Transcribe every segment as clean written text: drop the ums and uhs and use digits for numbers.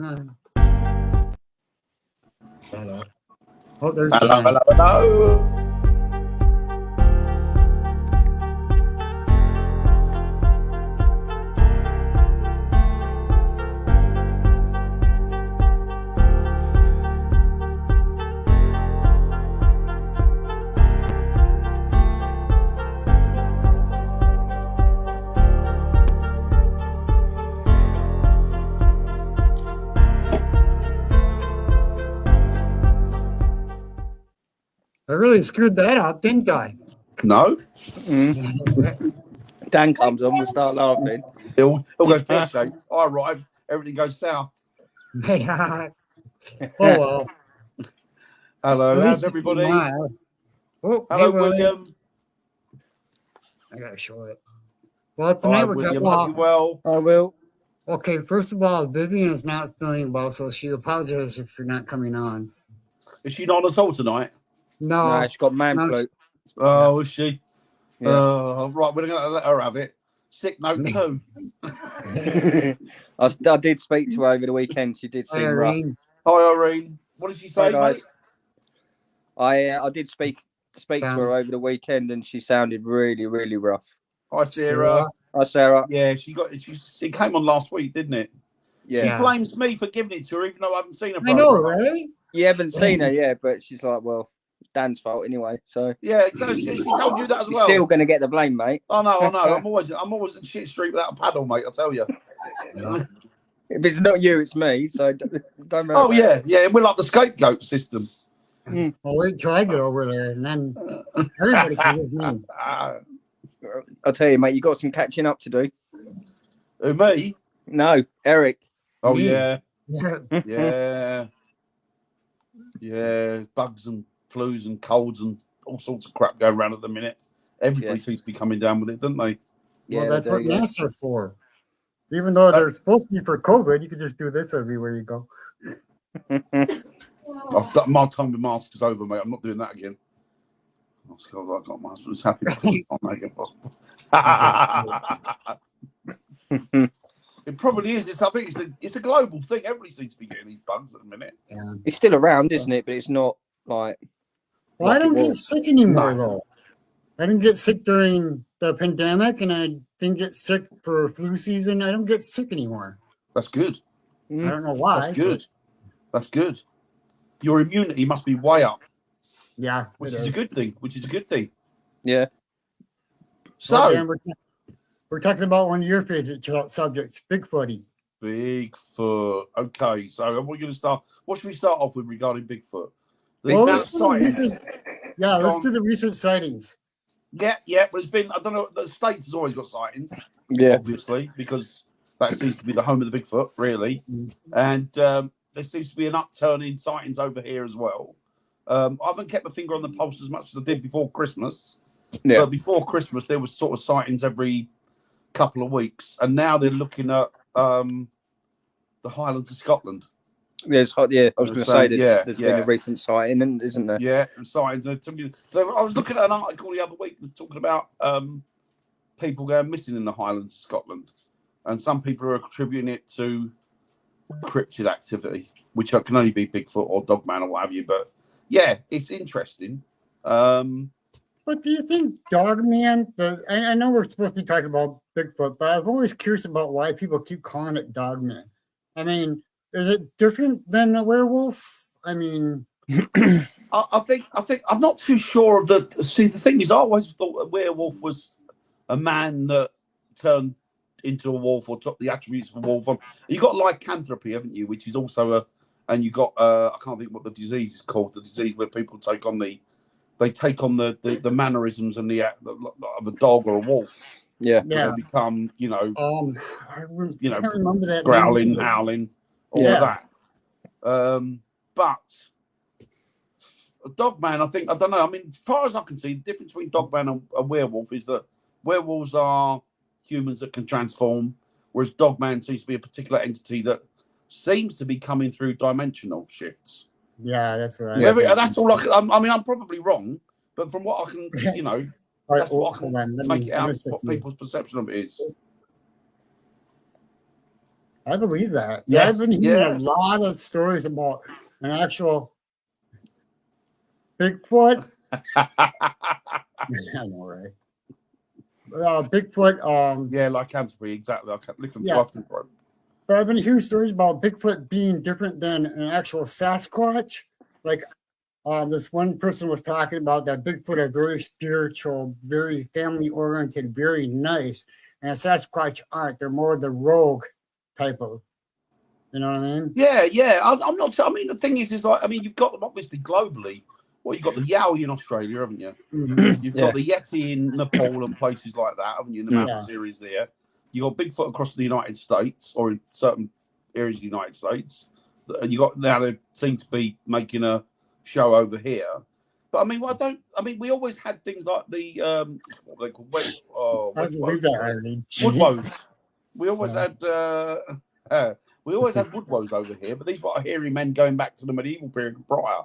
Hello. Oh, there's Hello, Dan. hello, hello. I really screwed that up, didn't I? No, Dan comes on, we start laughing. it'll go pear-shaped. I arrive, everything goes south. Oh, well. Hello, At how's least everybody? Oh, hey, Hello, Willie. William. I gotta show it. Well, tonight Hi, we're William. talking Hope you well. I will. Okay, first of all, Vivian is not feeling well, so she apologizes for not coming on. Is she not at all tonight? No, No, she's got man no, flu. Oh, is she? Yeah. Right, we're going to let her have it. Sick note too. I did speak to her over the weekend. She did seem rough. Irene. Hi, Irene. What did she say, Hi, guys. mate? I did speak to her over the weekend, and she sounded really, really rough. Hi, Sarah. Hi, Sarah. Yeah, it came on last week, didn't it? Yeah. She blames me for giving it to her, even though I haven't seen her. I know, right? You haven't seen her yet, but she's like, well, it's Dan's fault anyway. So yeah, she told you that as well. You're still going to get the blame, mate. I know. I'm always in shit street without a paddle, mate. I tell you. If it's not you, it's me. So don't worry. Oh yeah. We're like the scapegoat system. Well, wait till I get over there, and then everybody forgives me. I'll tell you, mate. You got some catching up to do. Who, me? No, Eric. Oh Me. yeah. Yeah. Bugs and flus and colds and all sorts of crap going around at the minute. Everybody seems to be coming down with it, don't they? Well, that's what masks are for. Even though they're supposed to be for COVID, you could just do this everywhere you go. I've done my time with masks is over, mate. I'm not doing that again. I got my husband's happy. I'll make it possible. It probably is. I think it's a global thing. Everybody seems to be getting these bugs at the minute. Yeah. It's still around, isn't it? But it's not like. Well, I don't get sick anymore, though. I didn't get sick during the pandemic, and I didn't get sick for flu season. I don't get sick anymore. That's good. I don't know why. That's good. That's good. Your immunity must be way up. Yeah, which is a good thing. Yeah. So well, Dan, we're talking about one of your favorite subjects, Bigfooty. Bigfoot. Okay, so we're going to start. What should we start off with regarding Bigfoot? Well, let's do the recent sightings. Yeah. But it's been, I don't know, the States has always got sightings. Yeah. Obviously, because that seems to be the home of the Bigfoot, really. And there seems to be an upturn in sightings over here as well. I haven't kept my finger on the pulse as much as I did before Christmas. Yeah. But before Christmas, there was sort of sightings every couple of weeks. And now they're looking at the Highlands of Scotland. I was going to say there's been a recent sighting, isn't there? Yeah, sightings. I was looking at an article the other week talking about people going missing in the Highlands of Scotland. And some people are attributing it to cryptid activity, which can only be Bigfoot or Dogman or what have you. But yeah, it's interesting. But do you think Dogman? I know we're supposed to be talking about Bigfoot, but I'm always curious about why people keep calling it Dogman. I mean, is it different than a werewolf? I mean, I think I'm not too sure of the. See, the thing is, I always thought a werewolf was a man that turned into a wolf or took the attributes of a wolf on. You got lycanthropy, haven't you? Which is also and you got I can't think what the disease is called. The disease where people take on the mannerisms and the of a dog or a wolf. Yeah. They become, I can't remember that growling, howling, all of that. But a Dogman, I don't know. I mean, as far as I can see, the difference between Dogman and a werewolf is that werewolves are humans that can transform, whereas Dogman seems to be a particular entity that seems to be coming through dimensional shifts. Yeah, that's right. That's all I'm probably wrong, but from what I can, that's what I can make it out what people's perception of it is. I believe that. Yeah, I've Yes, been hearing yeah. a lot of stories about an actual Bigfoot. I know, right? Bigfoot. Yeah, like Canterbury, exactly. I can't look at Yeah. Canterbury. But I've been hearing stories about Bigfoot being different than an actual Sasquatch. Like, this one person was talking about that Bigfoot are very spiritual, very family oriented, very nice, and Sasquatch aren't. They're more the rogue type of. You know what I mean? Yeah, yeah. I'm not. I mean, the thing is like, I mean, you've got them obviously globally. Well, you've got the Yowie in Australia, haven't you? Mhm. You've Yeah. got the Yeti in Nepal and places like that, haven't you? In the mountain Yeah. series there. You got Bigfoot across the United States or in certain areas of the United States. And you got now they seem to be making a show over here. But I mean, we always had things like the what they call I believe that already. woodwoes. We always Yeah. had woodwoes over here, but these were hairy men going back to the medieval period and prior.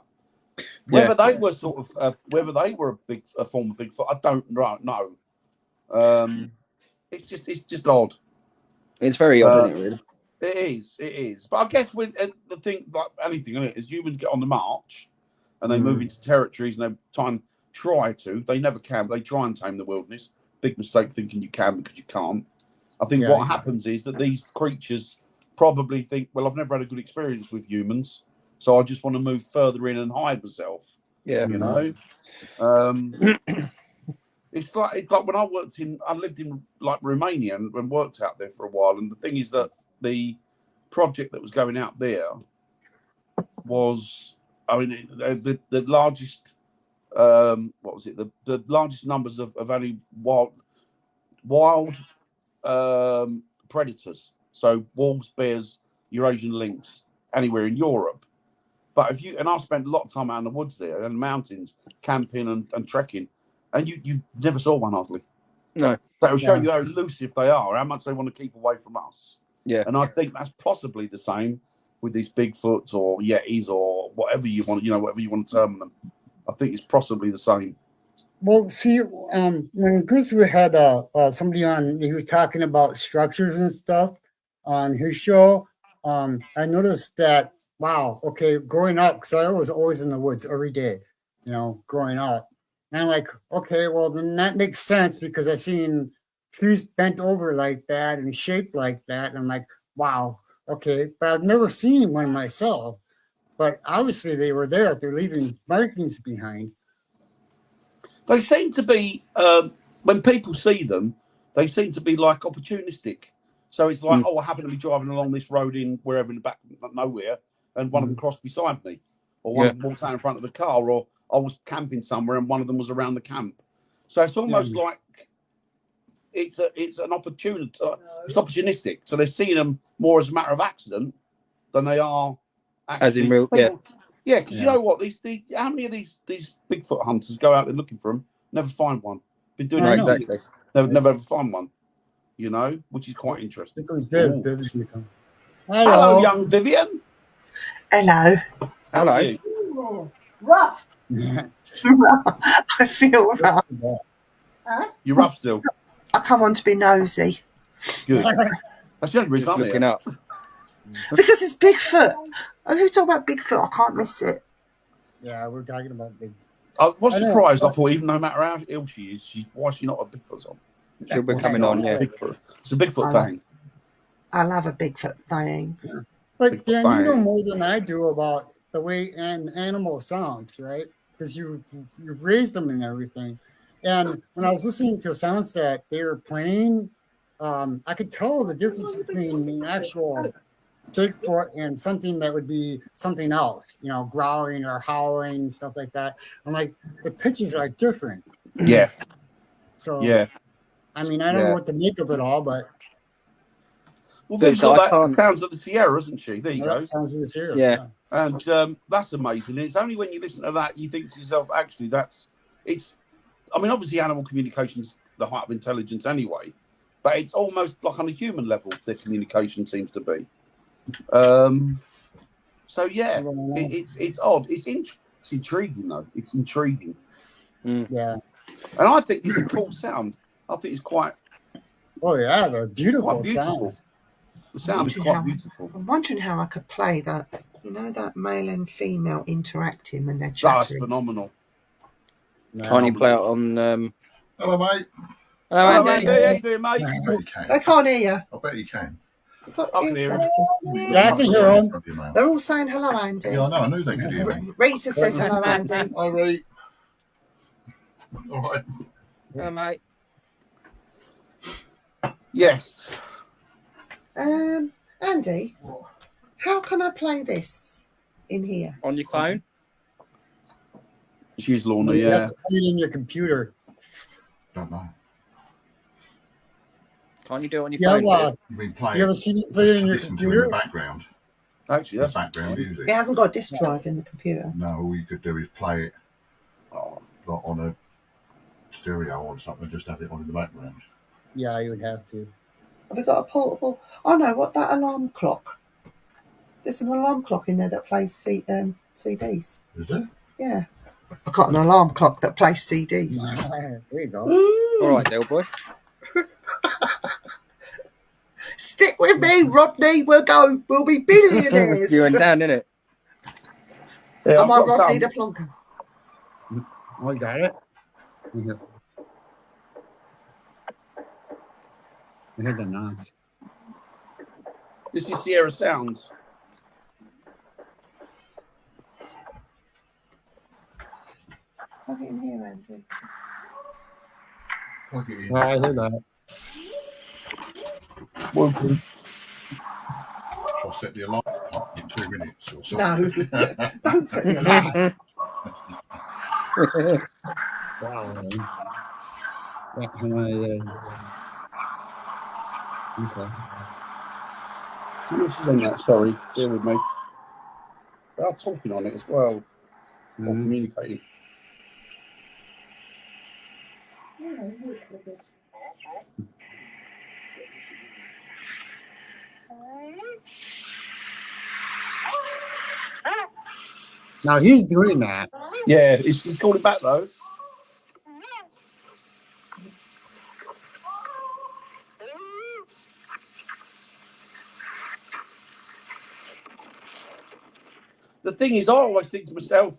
Whether they were sort of whether they were a form of Bigfoot, I don't know. It's just odd. It's very odd, isn't it? Really? It is. But I guess with the thing, like anything, isn't it, as humans get on the march and they move into territories and they never can. They try and tame the wilderness. Big mistake thinking you can because you can't. I think what happens is that these creatures probably think, well, I've never had a good experience with humans, so I just want to move further in and hide myself. Yeah. You know. It's like when I lived in like Romania and worked out there for a while. And the thing is that the project that was going out there was, I mean, the largest, what was it? The largest numbers of any wild predators. So wolves, bears, Eurasian lynx, anywhere in Europe. But I spent a lot of time out in the woods there and the mountains, camping and trekking. And you never saw one hardly. No. So it'll show you how elusive they are, how much they want to keep away from us. Yeah. And I think that's possibly the same with these Bigfoots or Yetis or whatever you want, whatever you want to term them. I think it's possibly the same. Well, see, when Chris had somebody on, he was talking about structures and stuff on his show. I noticed that, wow, okay, growing up, because I was always in the woods every day, growing up. And I'm like, okay, well, then that makes sense because I've seen trees bent over like that and shaped like that. And I'm like, wow, okay. But I've never seen one myself. But obviously they were there if they're leaving markings behind. They seem to be, when people see them, they seem to be like opportunistic. So it's like, I happen to be driving along this road in wherever in the back of nowhere, and one of them crossed beside me, or one of them walked out in front of the car, or I was camping somewhere and one of them was around the camp. So it's almost like it's an opportunity. It's opportunistic. So they're seeing them more as a matter of accident than they are actually. As in real, yeah. Because you know what? How many of these Bigfoot hunters go out there looking for them, never find one. Been doing it exactly. Never ever find one. Which is quite interesting. Hello, young Vivian. Hello. Hello. Rough. I feel rough. Huh? You're rough still. I come on to be nosy. Good. That's the only reason I'm Looking here. up. Because it's Bigfoot. If you talk about Bigfoot, I can't miss it. Yeah, we're talking about big. I was surprised. I thought, even no matter how ill she is, why is she not a Bigfoot song? She'll be coming on, yeah. It's a Bigfoot thing. I love a Bigfoot thing. But Dan, you know more than I do about the way an animal sounds, right? Because you've raised them and everything. And when I was listening to sounds that they were playing, I could tell the difference between an actual Bigfoot and something that would be something else, growling or howling, stuff like that. I'm like, the pitches are different. Yeah. So, yeah. I mean, I don't know what to make of it all, but. Well, Viv's got that sounds of the Sierra, isn't she? There you go. Sounds of the Sierra. Yeah. And that's amazing. It's only when you listen to that you think to yourself, actually, I mean, obviously, animal communication's the height of intelligence anyway, but it's almost like on a human level, their communication seems to be. So yeah, it's odd. It's intriguing though. It's intriguing. Yeah. And I think it's a cool sound. I think it's quite. Oh yeah, they're beautiful sounds. The sound is Wondering quite how- beautiful. I'm wondering how I could play that. You know, that male and female interacting when they're That's chattering. phenomenal. Can't you play it on? Hello, mate. Hello, Hello, Andy. Andy. How you doing, mate? I bet you can. They can't hear you. I bet you can. You've got I can hear 'em. earplugs. Yeah, I can hear 'em. Yeah, They're all saying hello, Andy. I know. I knew they could hear me. Rita says hello, Andy. Hi, Ray. All right. Hello, mate. Yes. Andy, how can I play this in here? On your phone? She's Lorna, You yeah. have to play it in your computer. Don't know. Can't you do it on your Yeah, phone? well, Liz? You mean play you have it? a CD player in your Listen to it in computer? the background. Actually, That's that's background music. It hasn't got a disk drive in the computer. No, all you could do is play it oh, like on a stereo or something. Just have it on in the background. Yeah, you would have to. Have we got a portable? Oh no, what, that alarm clock? There's an alarm clock in there that plays CDs. Is it? Yeah. I've got an alarm clock that plays CDs. There you go. All right, little boy. Stick with me, Rodney. We'll be billionaires. You went down, didn't it? yeah, Am I I've got Rodney some. the Plonker? Oh, you got it? Yeah. I heard the knocks. This is Sierra Sounds. Plug it in here, Andy. Plug it in. Oh, I heard that. Welcome. Shall I set the alarm up in 2 minutes or No, something? don't set the alarm. Wow. Yeah, okay. How much is in that? Sorry, bear with me. They are talking on it as well, or communicating. Now he's doing that. Yeah, is he calling back though? The thing is, I always think to myself,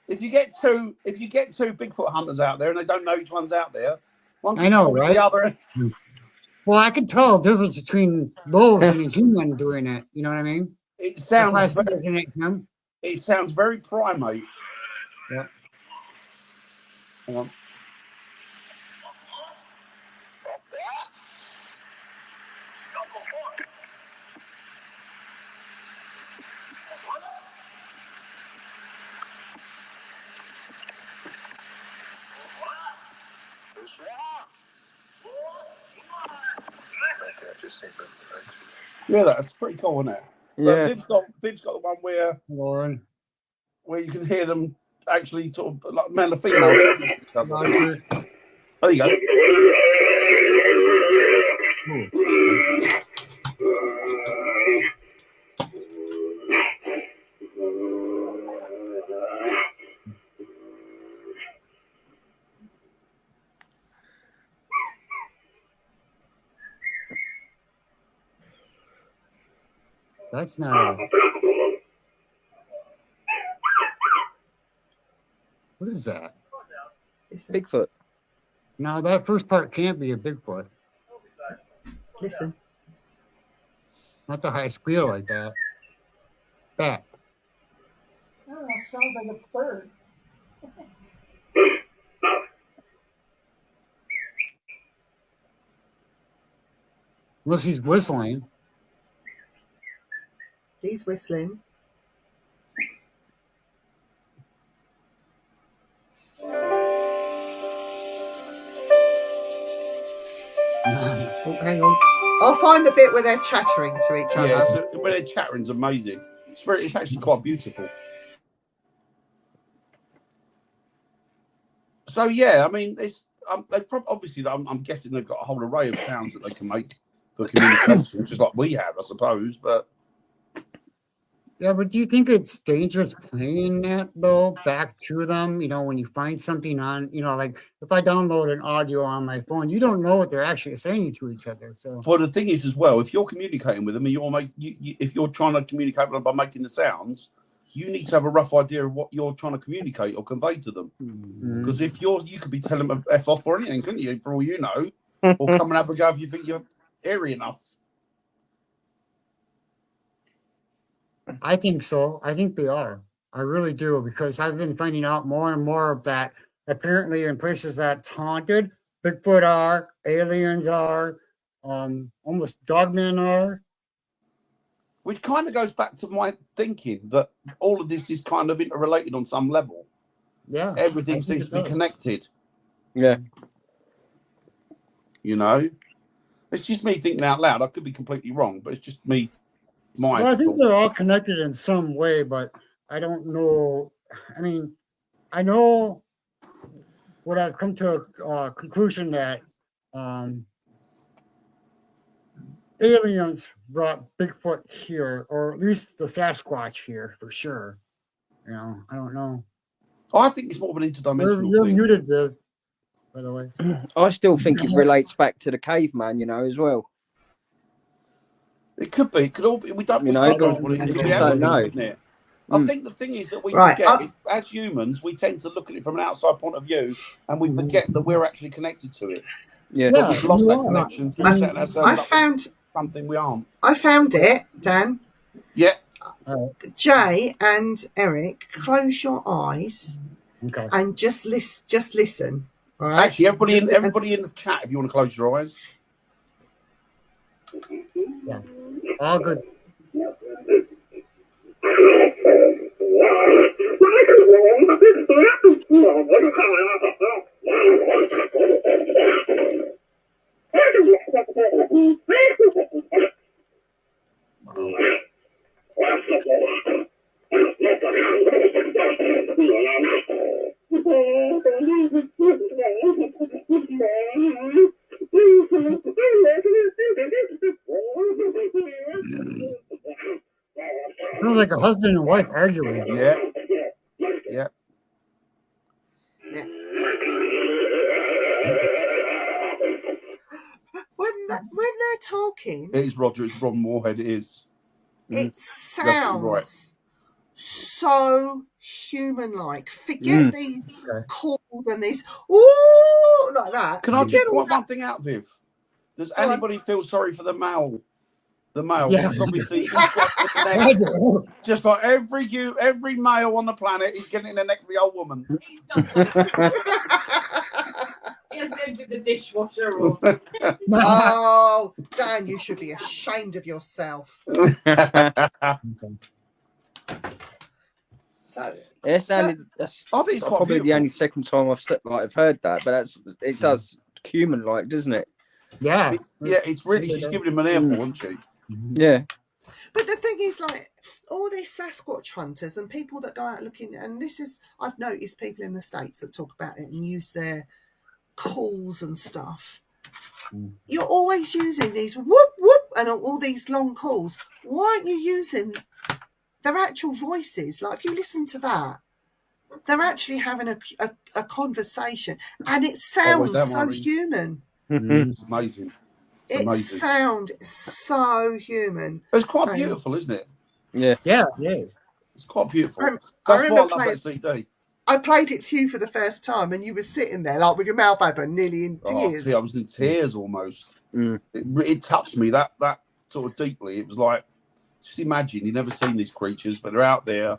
if you get two Bigfoot hunters out there and they don't know which one's out there, one I know, calls right? The other. Well, I can tell the difference between those and a human doing it. You know what I mean? It That's why I sounds. said, isn't it him? It sounds very primate. Yeah. Hang on. Yeah, that's pretty cool, isn't it? Yeah. But Viv's got the one Lauren. where you can hear them actually sort of like male and female. Roger. There you go. That's not a. What is that? Listen, Bigfoot. No, that first part can't be a Bigfoot. listen. Not the high squeal like that. That. Oh, that sounds like a bird. Unless he's whistling. He's whistling. Oh, hang on. I'll find the bit where they're chattering to each other. Yeah, when they're chattering's amazing. It's actually quite beautiful. So yeah, I mean, it's obviously I'm guessing they've got a whole array of sounds that they can make for communication, just like we have, I suppose. But Yeah, but do you think it's dangerous playing that though back to them? When you find something on, like if I download an audio on my phone, you don't know what they're actually saying to each other. So, Well, the thing is as well, if you're communicating with them and if you're trying to communicate with them by making the sounds, you need to have a rough idea of what you're trying to communicate or convey to them. Because if you could be telling them a F off or anything, couldn't you? For all you know, or come and have a go if you think you're airy enough. I think so. I think they are. I really do, because I've been finding out more and more of that. Apparently, in places that's haunted, Bigfoot are, aliens are, almost dogmen are. Which kind of goes back to my thinking that all of this is kind of interrelated on some level. Yeah, Everything seems to be connected. Yeah. It's just me thinking out loud. I could be completely wrong, but it's just me. I think they're all connected in some way, but I don't know. I mean, I know what I've come to a conclusion that aliens brought Bigfoot here, or at least the Sasquatch here for sure. I don't know. I think it's more of an interdimensional You're thing. muted, Viv, by the way. I still think it relates back to the caveman, as well. It could be. It could all be. We don't. You We know, can't don't- know what it we is. just Reality, don't know. isn't it? I think the thing is that we Right, forget, as humans, we tend to look at it from an outside point of view, and we forget that we're actually connected to it. Yeah. But we've lost you that are. connection through And setting ourselves I up with found something we aren't. it, Dan. Yeah. Jay and Eric, close your eyes Okay. and just listen. All right? Actually, everybody in the chat, if you want to close your eyes. All good. Sounds like a husband and wife arguing. Yeah. Yeah. When they're talking, It is Roger. It's Ron Moorhead. It is. it absolutely right. sounds so human-like. Forget these calls and these ooh like that. Can I Forget just all point that. one thing out, Viv? Does Go on. anybody feel sorry for the male? The male, Yeah. because obviously he's got the neck, just like every male on the planet is getting in the neck of the old woman. He's done something. He hasn't emptied the dishwasher or Oh, Dan, you should be ashamed of yourself. So It sounded. That's I think it's quite probably the beautiful. only second time I've heard that, but it does human-like, doesn't it? Yeah. Yeah, it's really, she's giving him an earful, isn't she? Yeah. but the thing is, like, all these Sasquatch hunters and people that go out looking, and this is, I've noticed people in the States that talk about it and use their calls and stuff. You're always using these whoop, whoop, and all these long calls. Why aren't you using their actual voices? Like, if you listen to that, they're actually having a conversation, and it sounds that, so Maureen? human. It's amazing. It amazing. sounds so human. It's quite beautiful, isn't it? Yeah. Yeah, it is. It's quite beautiful. I That's why I remember love that CD. I played it to you for the first time, and you were sitting there like with your mouth open, nearly in tears. See, I was in tears almost. Mm. It touched me that sort of deeply. It was like, just imagine you've never seen these creatures, but they're out there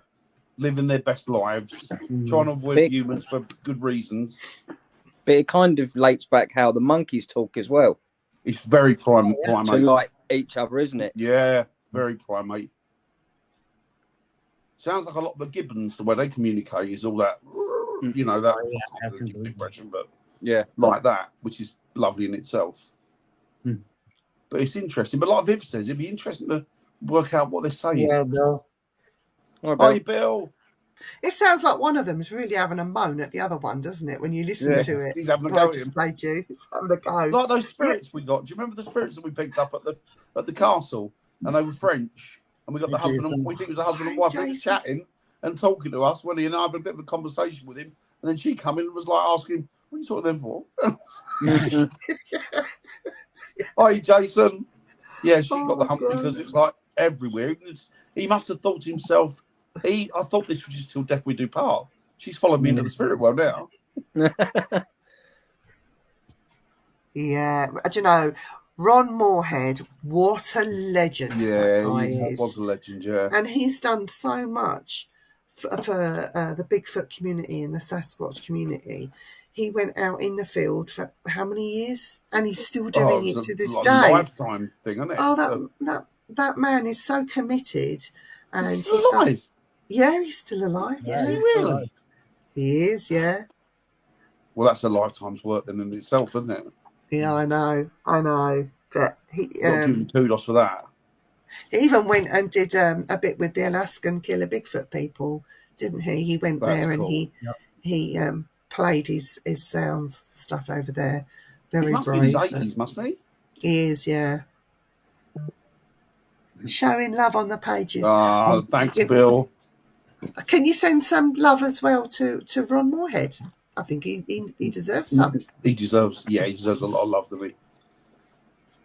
living their best lives, trying to avoid Big- humans for good reasons. But it kind of relates back how the monkeys talk as well. It's very To primate. like each other, isn't it? Yeah, very primate. Sounds like a lot of the gibbons, the way they communicate is all that, you know, that I can believe impression, but Yeah. like that, which is lovely in itself. Hmm. But it's interesting. But like Viv says, it'd be interesting to work out what they're saying. Yeah, Bill. All right, Bill. Hi, Bill. It sounds like one of them is really having a moan at the other one, doesn't it? When you listen Yeah. to it. He's having a Well, I go at just him. played you. It's having a go. Like those spirits we got. Do you remember the spirits that we picked up at the castle? And they were French. and we got the Hey, husband. Jason. We think it was a husband and Hi, wife. They were Jason. chatting and talking to us when he and I had a bit of a conversation with him, and then she come in and was like asking, "What are you talking to them for?" Hi, Jason. Yeah, she got the Oh, hump God. because it's like everywhere. He must have thought to himself, I thought this was just till death we do part. She's followed me into the spirit world now. Yeah, do you know, Ron Moorhead, what a legend that guy he is. was a legend, yeah. And he's done so much for the Bigfoot community and the Sasquatch community. He went out in the field for how many years? And he's still doing it to this day. Lifetime thing, isn't it? Oh, that man is so committed. And He's still alive. Yeah, he's still alive. Yeah, Is he really? he is. Yeah. Well, that's a lifetime's work then in itself, isn't it? Yeah, I know. But he Got to give him kudos for that. he even went and did a bit with the Alaskan Killer Bigfoot people, didn't he? He went That's there and cool. he played his sounds stuff over there. Very He must be in brave. his 80s, mustn't he? He is, yeah. Showing love on the pages. Ah, thanks, Bill. Can you send some love as well to Ron Moorhead? I think he deserves some. He deserves a lot of love, doesn't he?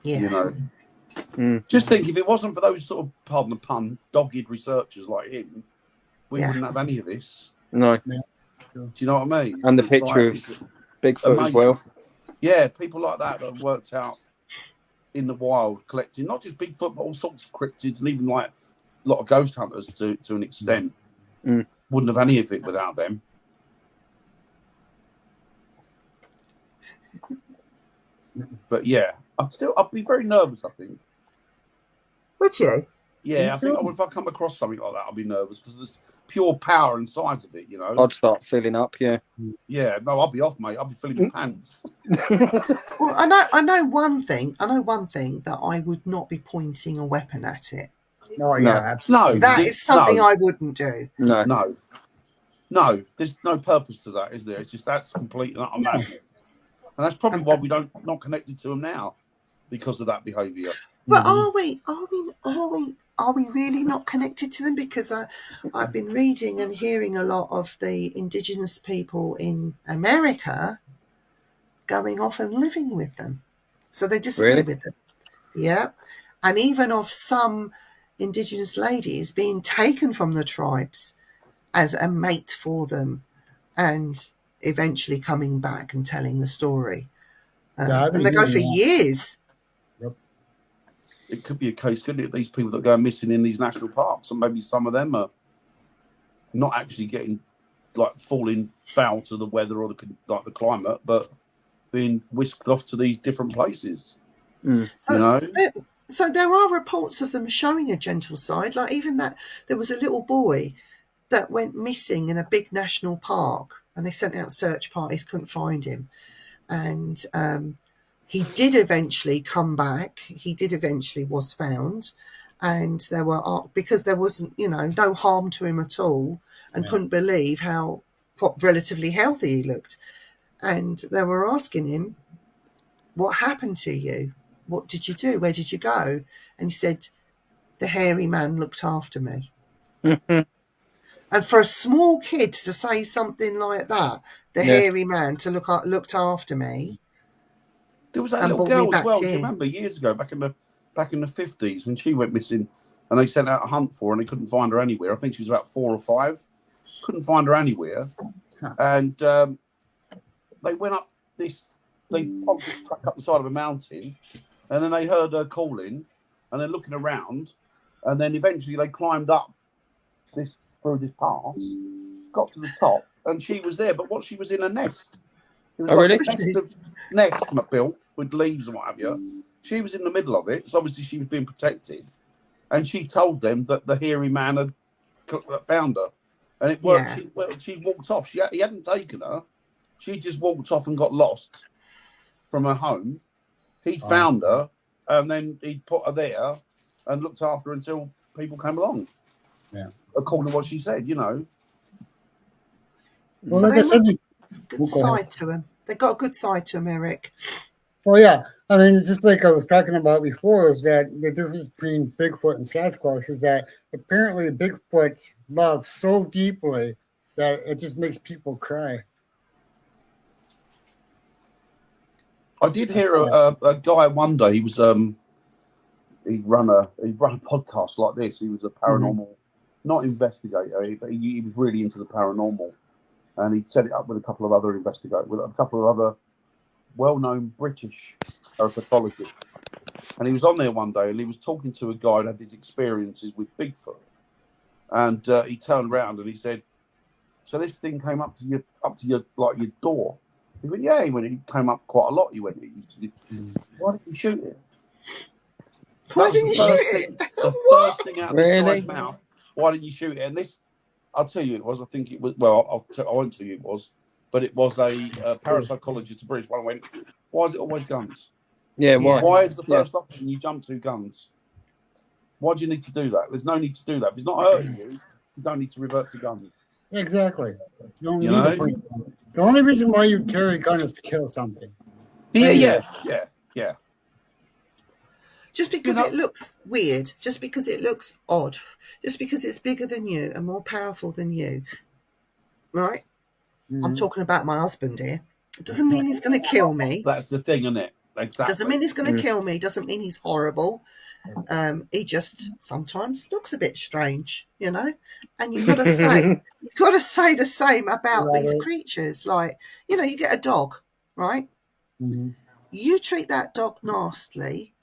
Yeah. You know. Just think, if it wasn't for those sort of, pardon the pun, dogged researchers like him, we wouldn't have any of this. No. Do you know what I mean? And the It's picture like, of Bigfoot as well. Yeah, people like that have worked out in the wild collecting not just Bigfoot, but all sorts of cryptids and even like a lot of ghost hunters to an extent. Wouldn't have any of it without them. But yeah, I'd be very nervous, I think. Would you? Yeah, I think if I come across something like that, I'll be nervous because there's pure power and size of it, you know. I'd start filling up, yeah. Yeah, no, I'll be off, mate. I'll be filling my pants. Well, I know one thing. I know one thing that I would not be pointing a weapon at it. Oh, yeah, No. absolutely. That is something I wouldn't do. No, there's no purpose to that, is there? It's just that's complete and utter madness. And that's probably why we not connected to them now, because of that behaviour. But are we really not connected to them? Because I've been reading and hearing a lot of the indigenous people in America going off and living with them. So they disappear with them. Yeah. And even of some indigenous ladies being taken from the tribes as a mate for them and eventually coming back and telling the story. And they go for years. It could be a case, couldn't it? These people that go missing in these national parks, and maybe some of them are not actually getting falling foul to the weather or the climate, but being whisked off to these different places. You know. So there are reports of them showing a gentle side, like even that there was a little boy that went missing in a big national park, and they sent out search parties, couldn't find him, and he did eventually come back. He did eventually was found, and there were because there wasn't no harm to him at all, and couldn't believe what relatively healthy he looked, and they were asking him, "What happened to you? What did you do? Where did you go?" And he said, "The hairy man looked after me." And for a small kid to say something like that, the hairy man looked after me. There was that little girl as well. Do you remember years ago, back in the 50s, when she went missing, and they sent out a hunt for her, and they couldn't find her anywhere. I think she was about 4 or 5. Couldn't find her anywhere, and they went up this. They pumped this truck up the side of a mountain, and then they heard her calling, and then looking around, and then eventually they climbed up through this pass, got to the top, and she was there. But she was in a nest. It was really? A nest built with leaves and what have you. She was in the middle of it, so obviously she was being protected. And she told them that the hairy man had found her, and it worked. Yeah. She walked off. He hadn't taken her. She just walked off and got lost from her home. He found her, and then he put her there and looked after her until people came along. Yeah, according to what she said, Well, so like I said, good side to him. They got a good side to him, Eric. Well, yeah. I mean, it's just like I was talking about before, is that the difference between Bigfoot and Sasquatch is that apparently Bigfoot loves so deeply that it just makes people cry. I did hear a guy one day. He was he'd run a podcast like this. He was a paranormal, not investigator, but he was really into the paranormal, and he'd set it up with a couple of other investigators, with a couple of other well-known British herpetologists. And he was on there one day, and he was talking to a guy who had his experiences with Bigfoot, and he turned around and he said, "So this thing came up to your like your door?" He went, "Yeah." He went, "It came up quite a lot." He went, "Why didn't you shoot it?" Why didn't you shoot it? The What? first thing out of this guy's mouth. Why didn't you shoot it? And this, I'll tell you, it was. I think it was. Well, I won't tell you it was, but it was a parapsychologist, a British one. I went, "Why is it always guns? Yeah, why? Why is the first option you jump to guns? Why do you need to do that? There's no need to do that. If it's not hurting you, you don't need to revert to guns." Exactly. You don't You need know? to bring- The only reason why you carry a gun is to kill something. Yeah. Just because You know- it looks weird, just because it looks odd, just because it's bigger than you and more powerful than you, right? I'm talking about my husband here. It doesn't mean he's going to kill me. That's the thing, isn't it? Exactly. Doesn't mean he's going to kill me. Doesn't mean he's horrible. He just sometimes looks a bit strange, you know. And you've got to say the same about these creatures. Like, you know, you get a dog, right? You treat that dog nastily,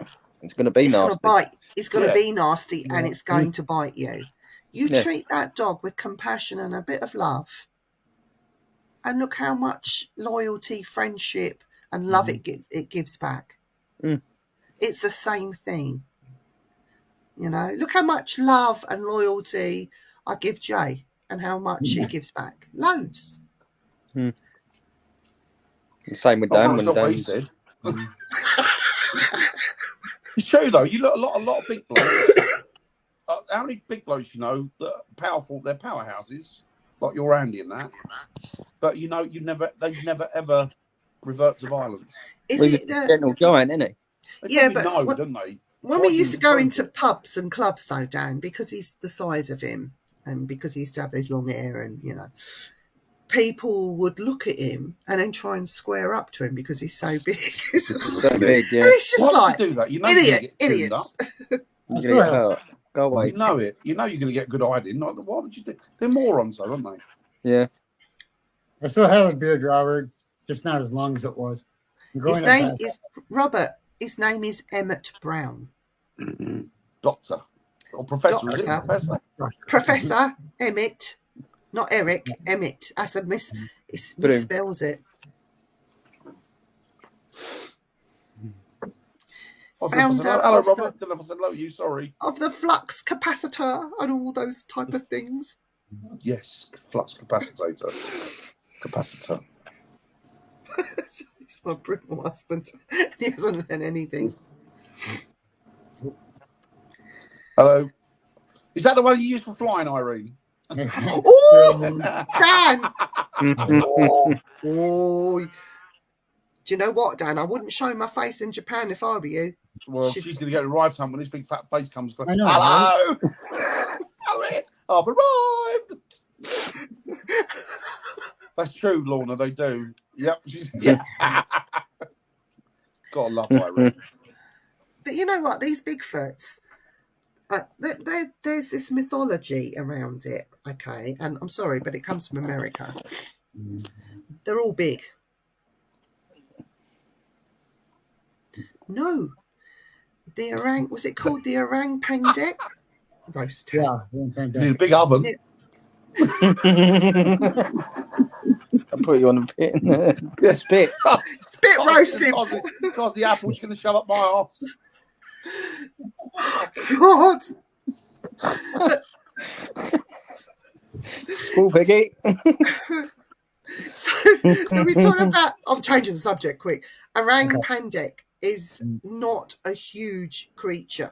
It's going to be it's nasty. going to bite. It's going to Yeah. be nasty, and it's going to bite you. You Yeah. treat that dog with compassion and a bit of love, and look how much loyalty, friendship, and love it gives back. Mm. It's the same thing. You know, look how much love and loyalty I give Jay, and how much he gives back. Loads. The same with Oh, Dan. that's When not what he Dan's said. It's true though. You look a lot of big blokes. How many big blokes you know that are powerful? They're powerhouses, like your Andy and that. But you know, they never ever revert to violence. Is he's it a the gentle giant, isn't he? They Yeah, probably but know, what- don't they? when Why we used to do you go prove into it? pubs and clubs though, Dan, because he's the size of him and because he used to have this long hair and, you know, people would look at him and then try and square up to him because he's so big. So big, yeah. And it's just Why like, would you do that? You know you're gonna idiot, get tuned up. idiots. You're going to get hurt. Go away. You know it. You know you're going to get good hiding. Why would you do? They're morons, though, aren't they? Yeah. I still have a beard, Robert, just not as long as it was. I'm His growing it name back. is Robert. His name is Emmett Brown. Doctor or professor, is it? Doctor. Professor. Professor Emmett, not Eric, Emmett. I said misspells it. Founder Hello, of Robert. Don't know if I said hello to you. Sorry. Of the flux capacitor and all those type of things. Yes, flux capacitor. He's my brutal husband. He hasn't learned anything. Hello. Is that the one you use for flying, Irene? Oh, Dan! Oh, do you know what, Dan? I wouldn't show my face in Japan if I were you. Well, she's going to get arrived time when this big fat face comes. I know, Hello. Hello. I've arrived. That's true, Lorna. They do. Yep. Gotta love Irene. But you know what? These Bigfoots, there's this mythology around it, okay? And I'm sorry, but it comes from America. They're all big. No. The orang, was it called the orang pendek? Roast. Yeah. You need a big oven. I'll put you on a pit. Yeah. Spit. Spit roasting. Because the apple's going to shove up my arse. God. Cool, Piggy. So we talk about. I'm changing the subject quick. Orang pendek is not a huge creature.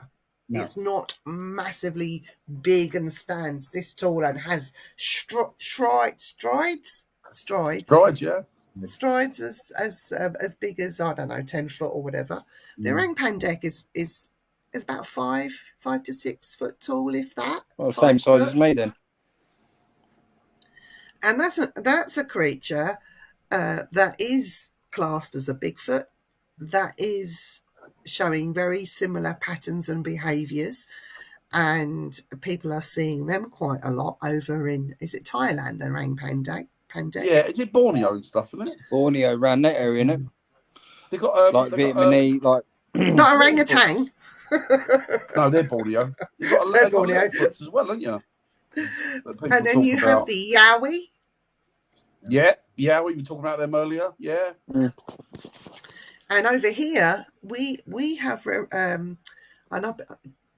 No. It's not massively big and stands this tall and has strides. Right, yeah. strides as big as, I don't know, 10 foot or whatever. The orang pandek is about 5 to 6 foot tall, if that. Well, 5 same size foot. as me then. And that's a creature that is classed as a Bigfoot, that is showing very similar patterns and behaviours, and people are seeing them quite a lot over in, is it Thailand, the orang pandek? Yeah, is it Borneo and stuff, isn't it? Borneo, around that area, innit? They got Like they got, Vietnamese, like Not orangutan. no, they're Borneo. You've got They're they've got Borneo. Lightfoots as well, haven't you? That people And then talk you about. have the yowie. Yeah, we were talking about them earlier. Yeah. And over here, we have, I know,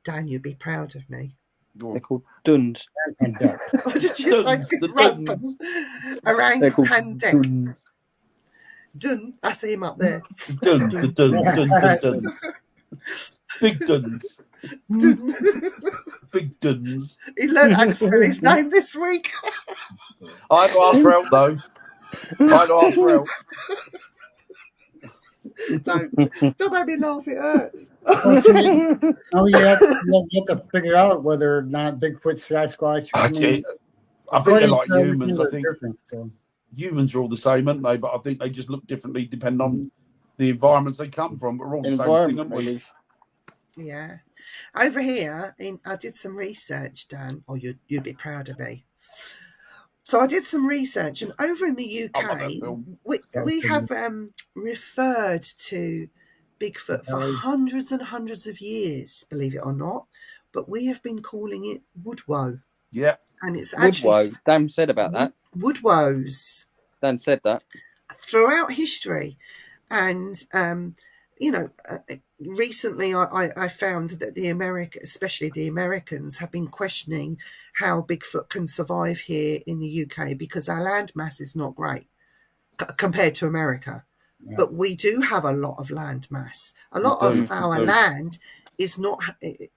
Dan, you'd be proud of me. they're called duns. What did you say? Duns, the Rampant. duns. They're Orang called pandek. duns. Dun. I see him up there. Duns, the duns. Big duns. Dun. Big duns. He learned how to spell his name this week. I had to ask for help, though. I had to ask for help. Don't make me laugh, it hurts. Oh, you have to figure out whether or not Bigfoot, Sasquatch. I think they're according like to everything, humans. I they're think different. So humans are all the same, aren't they? But I think they just look differently depending on the environments they come from. But we're all the same thing, Environment, aren't we? really. Yeah. Over here, I did some research, Dan, or you'd be proud of me. So I did some research, and over in the I love that UK, film. we have referred to Bigfoot for hundreds and hundreds of years, believe it or not, but we have been calling it woodwoe. Yeah. And it's actually Woodwoe. Dan said about that. woodwoes Dan said that. throughout history. And, recently I found that especially the Americans, have been questioning how Bigfoot can survive here in the UK because our land mass is not great compared to America. Yeah. But we do have a lot of land mass. A lot of our land is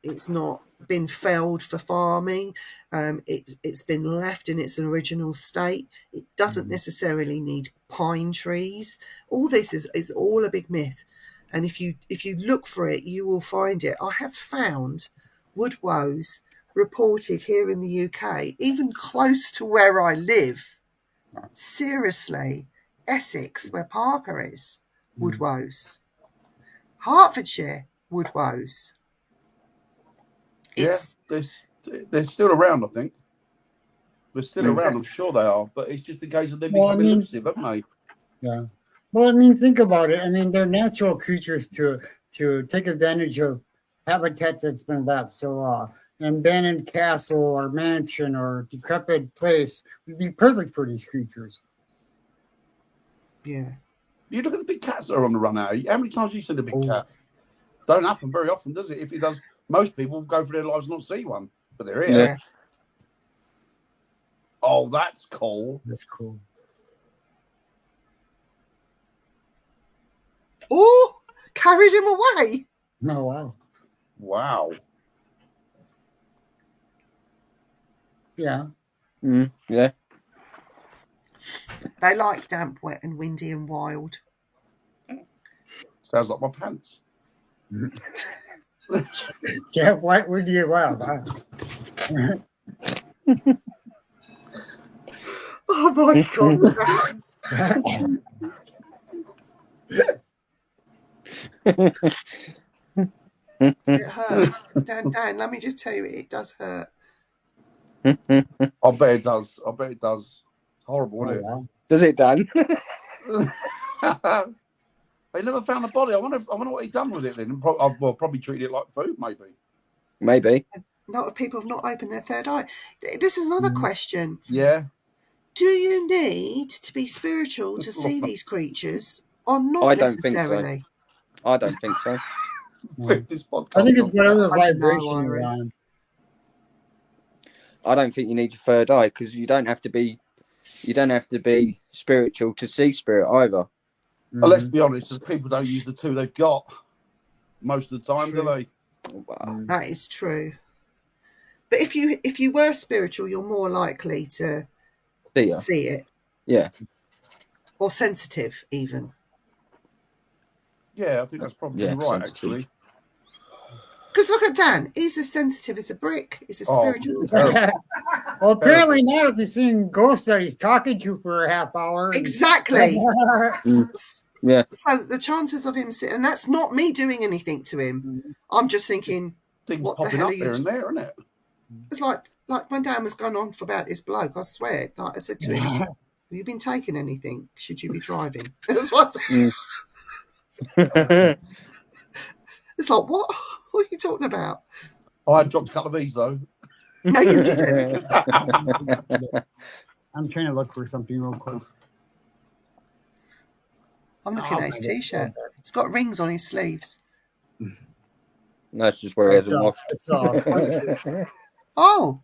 it's not been felled for farming. It's been left in its original state. It doesn't necessarily need pine trees. All this is all a big myth. And if you look for it, you will find it. I have found woodwoes reported here in the UK, even close to where I live. Seriously, Essex, where Parker is, woodwoes. Hertfordshire, woodwoes. Yeah, they're still around, I think. They're still around, I'm sure they are. But it's just a case of them becoming elusive, haven't they? Yeah. Well, I mean, think about it. I mean, they're natural creatures to take advantage of habitat that's been left. So an abandoned castle or mansion or decrepit place would be perfect for these creatures. Yeah. You look at the big cats that are on the run out. How many times have you seen a big cat? Don't happen very often, does it? If it does, most people go for their lives and not see one. But they're here. Yeah. Oh, that's cool. That's cool. Oh, carried him away. Oh, wow. Wow. Yeah. Yeah. They like damp, wet, and windy and wild. Sounds like my pants. Yeah, what would you wild? Oh my God. It hurts. Dan, let me just tell you, it does hurt. I bet it does. It's horrible, isn't it? Wow. Does it, Dan? They never found the body. I wonder what he done with it then. Probably treated it like food, maybe. Maybe. A lot of people have not opened their third eye. This is another question. Yeah. Do you need to be spiritual to see these creatures, or not I don't necessarily? think so. I don't think so. This podcast. I think it's whatever I don't know, vibration you're Irene. on. I don't think you need your third eye because you don't have to be spiritual to see spirit either. But let's be honest, people don't use the two they've got most of the time, do they? Wow. That is true. But if you were spiritual, you're more likely to See ya. see it. Yeah. or sensitive even. Yeah, I think that's probably Yeah, right, sensitive. actually. Because look at Dan, he's as sensitive as a brick. He's a Oh, spiritual. Well, apparently now if he's seeing ghosts that he's talking to for a half hour. Exactly. Yeah. So the chances of him sitting, and that's not me doing anything to him. I'm just thinking, Things what the popping hell up are you? here and there, isn't it? It's like when Dan was going on for about this bloke, I swear, like I said to him, have you been taking anything? Should you be driving? That's what it's like, what? What are you talking about? I dropped a couple of these, though. No, you didn't. I'm trying to look for something real quick. I'm looking at his t-shirt. It's got rings on his sleeves. That's just where he hasn't washed. It's Oh,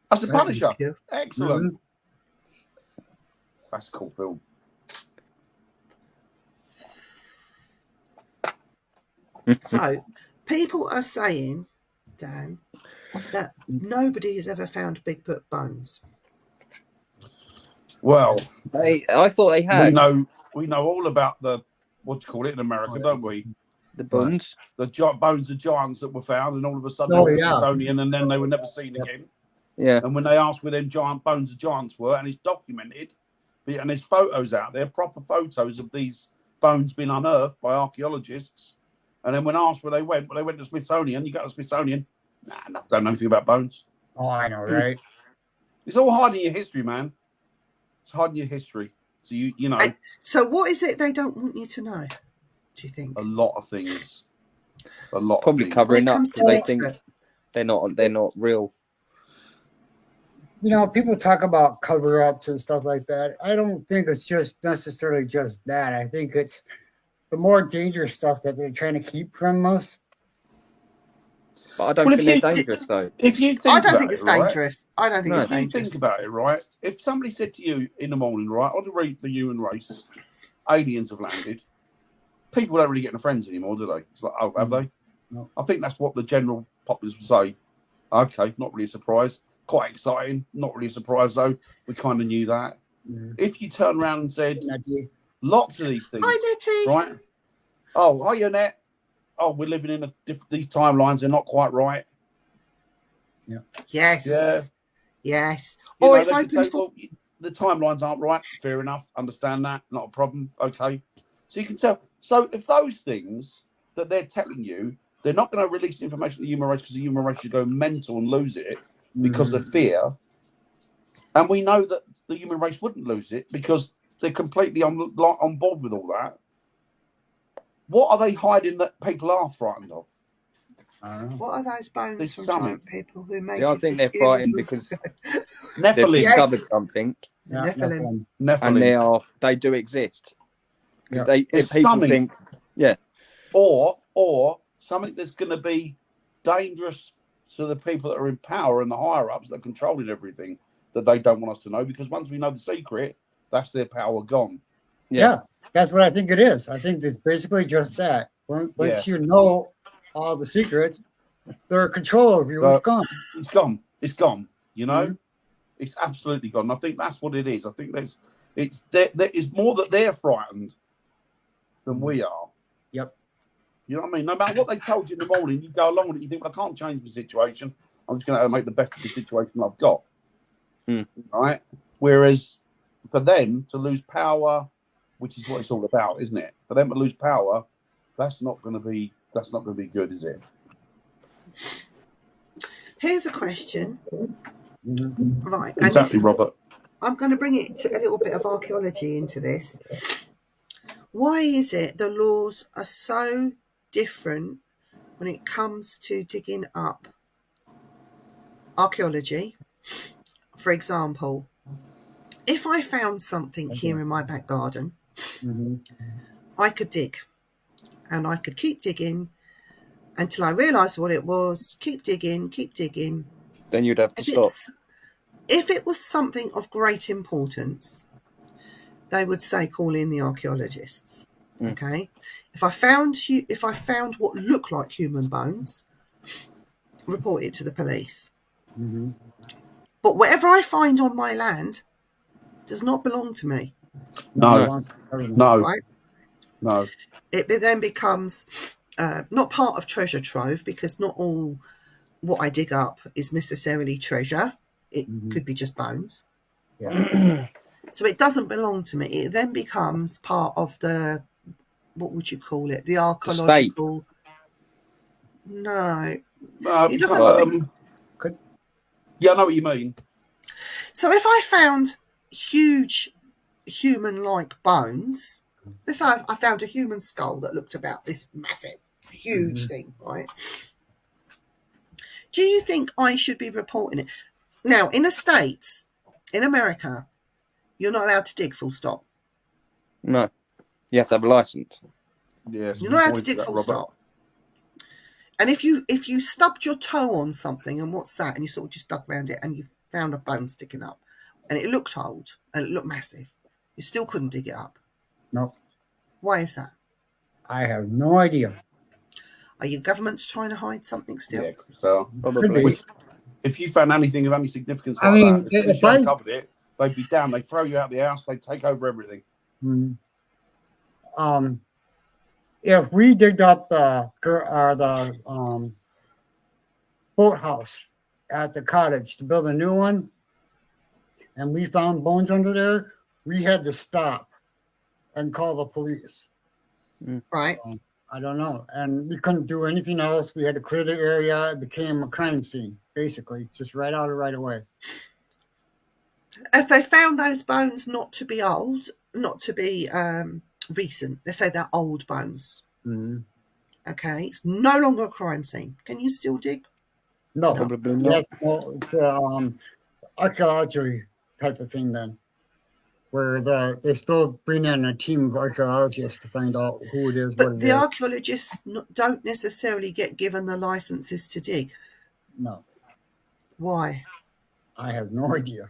That's the Punisher. yeah. Excellent. That's a cool film. So people are saying, Dan, that nobody has ever found Bigfoot bones. Well, I thought they had we know all about the what you call it in America, don't we? the bones. The bones of giants that were found, and all of a sudden Oh, they were yeah. Smithsonian, and then they were never seen again. Yeah. And when they asked where them giant bones of giants were, and it's documented, and there's photos out there, proper photos of these bones being unearthed by archaeologists. And then when asked where they went to Smithsonian. You go to Smithsonian, no, don't know anything about bones. Oh, I know, right? It's all hiding your history, man. It's hiding your history. So you know So what is it they don't want you to know? Do you think? a lot of things. A lot Probably of things. covering When it up comes to because they think Bigfoot. they're not real. You know, people talk about cover-ups and stuff like that. I don't think it's just necessarily just that. I think it's the more dangerous stuff that they're trying to keep from us. But I don't Well, think they're dangerous though. If you think I don't about think it's it, right, dangerous. I don't think No. it's If you dangerous. think about it, right? If somebody said to you in the morning, right, on the human race, aliens have landed, people don't really get into friends anymore, do they? It's like, oh, have they? No. I think that's what the general populace would say. Okay, not really a surprise. Quite exciting. Not really a surprise, though. We kind of knew that. Yeah. If you turn around and said, Nettie. lots of these things, Hi, Nettie. right? Oh, hi, Annette. Oh, we're living in these timelines. They're not quite right. Yes. Yeah. Yes. You Or know, it's they could open say, for. well, the timelines aren't right. Fair enough. Understand that. Not a problem. Okay. So you can tell. So if those things that they're telling you, they're not going to release information to the human race because the human race should go mental and lose it because of fear. And we know that the human race wouldn't lose it because they're completely on board with all that. What are they hiding that people are frightened of? I don't know. What are those bones There's from something. giant people who made? Yeah, I think they're frightened because they've Nephilim. Yeah. discovered something Yeah, Nephilim. Nephilim. Nephilim. and they do exist. Yeah. Because There's if people something. think, Or something that's going to be dangerous to the people that are in power and the higher ups that are controlling everything that they don't want us to know, because once we know the secret, that's their power gone. Yeah, that's what I think it is. I think it's basically just that. Once you know all the secrets, they're in control of you. It's gone. It's gone. It's gone. You know, Mhm. it's absolutely gone. I think that's what it is. I think it's more that they're frightened than we are. Yep. You know what I mean? No matter what they told you in the morning, you go along with it. You think, well, I can't change the situation. I'm just going to make the best of the situation I've got. Right? Whereas for them to lose power, which is what it's all about, isn't it? For them to lose power, that's not going to be good, is it? Here's a question. Mhm. Right. And Exactly, this, Robert. I'm going to bring it to a little bit of archaeology into this. Why is it the laws are so different when it comes to digging up archaeology? For example, if I found something here in my back garden, Mhm. I could dig and I could keep digging until I realised what it was, keep digging. then you'd have to stop. If it was something of great importance, they would say call in the archaeologists. Okay. If I found what looked like human bones, report it to the police. Mhm. But whatever I find on my land does not belong to me. No. belongs to the government. No, right? no. It then becomes not part of treasure trove, because not all what I dig up is necessarily treasure. It Mhm. could be just bones. Yeah. So it doesn't belong to me. It then becomes part of the, what would you call it? The archaeological. No. No, It you doesn't. can't, Could- yeah, I know what you mean. So if I found huge human-like bones, let's say I found a human skull that looked about this massive, huge Mhm. thing, right? Do you think I should be reporting it? Now, in the States, in America, you're not allowed to dig, full stop. No, you have to have a license. Yes, You're not allowed to pointed dig, that, full Robert. stop. And if you stubbed your toe on something, and what's that? And you sort of just dug around it, and you found a bone sticking up, and it looked old and it looked massive, you still couldn't dig it up. No, Why is that? I have no idea. Are your governments trying to hide something still? Yeah, so Probably. if you found anything of any significance I like mean, that, as soon as if you I- uncovered it, they'd be down. They'd throw you out the house. They'd take over everything. Mhm. If we digged up the boathouse at the cottage to build a new one, and we found bones under there, we had to stop and call the police. Right. I don't know. And we couldn't do anything else. We had to clear the area. It became a crime scene, basically, just right out of right away. If they found those bones not to be old, not to be recent, let's say they're old bones, Mm-hmm. okay, it's no longer a crime scene. Can you still dig? No, Probably yeah, not. well, it's archaeology type of thing then, where they still bring in a team of archaeologists to find out who it is, what But it the is. archaeologists don't necessarily get given the licenses to dig. No, Why? I have no idea.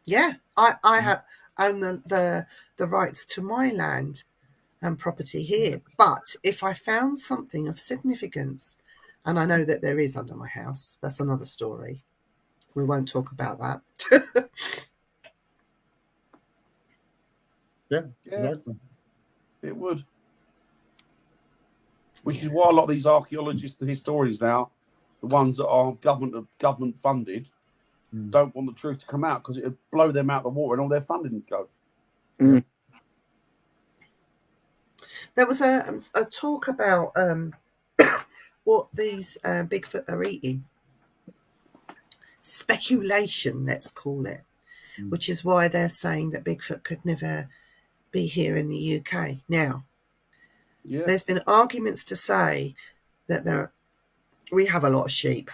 Yeah, I have own the rights to my land and property here. But if I found something of significance, and I know that there is under my house, that's another story. We won't talk about that. Yeah, Yeah, exactly. it would. Which is why a lot of these archaeologists and historians now, the ones that are government funded, don't want the truth to come out because it would blow them out of the water and all their funding would go. Mm. There was a talk about what these Bigfoot are eating. Speculation, let's call it, which is why they're saying that Bigfoot could never be here in the UK. Now, Yeah, there's been arguments to say that we have a lot of sheep,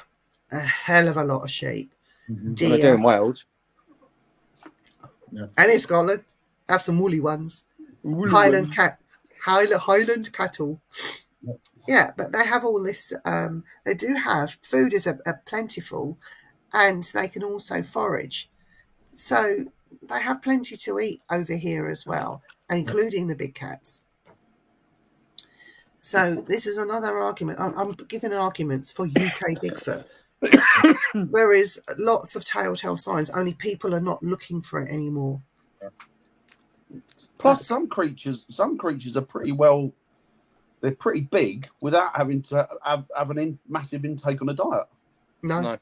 a hell of a lot of sheep, Mhm. Well, they do deer, in Wales. and in Scotland, have some woolly ones. Highland cattle. Yeah, but they have all this. They do have food is a plentiful, and they can also forage. So they have plenty to eat over here as well, including the big cats. So this is another argument. I'm giving arguments for UK Bigfoot. There is lots of telltale signs. Only people are not looking for it anymore. plus some creatures are pretty well. They're pretty big without having to have massive intake on a diet. No. No.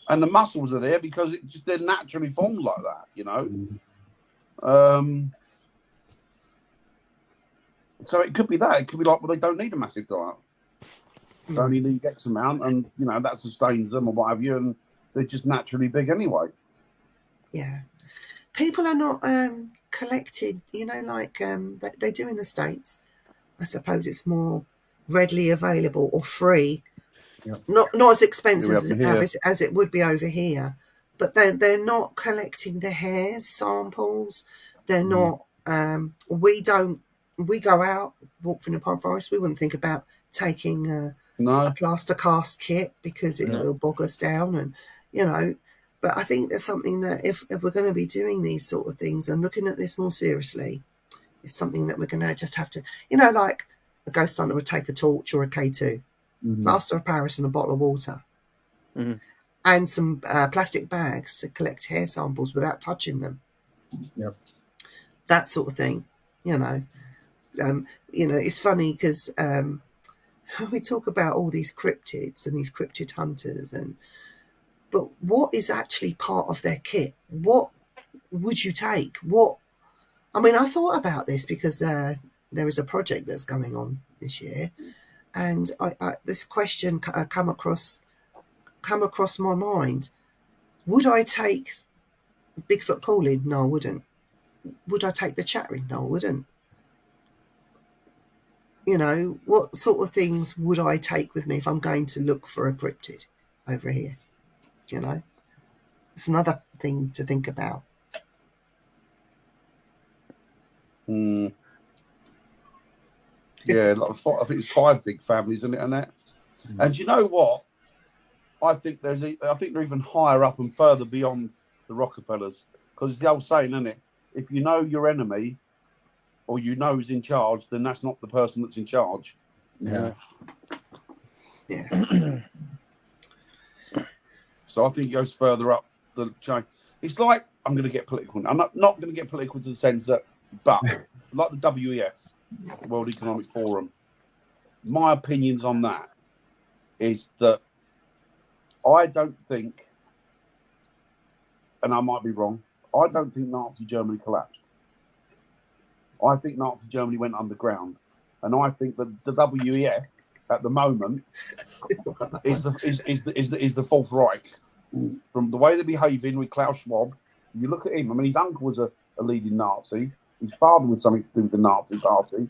And the muscles are there because they're naturally formed like that, you know. So it could be that. It could be like, well, they don't need a massive diet. They only need X amount, and you know that sustains them or what have you, and they're just naturally big anyway. Yeah, people are not collected. You know, like they do in the States. I suppose it's more readily available or free. Yeah. Not as expensive Yeah, as it would be over here. But they're not collecting the hairs samples. They're not. We go out, walk through the forest. We wouldn't think about taking a plaster cast kit because it will bog us down, and you know. But I think there's something that if we're going to be doing these sort of things and looking at this more seriously, it's something that we're going to just have to, you know, like a ghost hunter would take a torch or a K2, plaster of Paris and a bottle of water. and some plastic bags to collect hair samples without touching them. Yep. That sort of thing, you know. It's funny because we talk about all these cryptids and these cryptid hunters, but what is actually part of their kit? What would you take? I thought about this because there is a project that's going on this year, and this question come across my mind. Would I take Bigfoot calling? No, I wouldn't. Would I take the chattering? No, I wouldn't. You know, what sort of things would I take with me if I'm going to look for a cryptid over here? You know, it's another thing to think about. Yeah, I think it's 5 big families, isn't it? And that. And you know what? I think they're even higher up and further beyond the Rockefellers, because it's the old saying, isn't it? If you know your enemy, or you know who's in charge, then that's not the person that's in charge. Yeah. Yeah. So I think it goes further up the chain. It's like, I'm going to get political. I'm not going to get political to the sense that, but like the WEF, World Economic Forum, my opinions on that is that I don't think, and I might be wrong, I don't think Nazi Germany collapsed. I think Nazi Germany went underground, and I think that the WEF at the moment is the Fourth Reich. From the way they're behaving with Klaus Schwab, you look at him. I mean, his uncle was a leading Nazi. His father was something to do with the Nazi Party.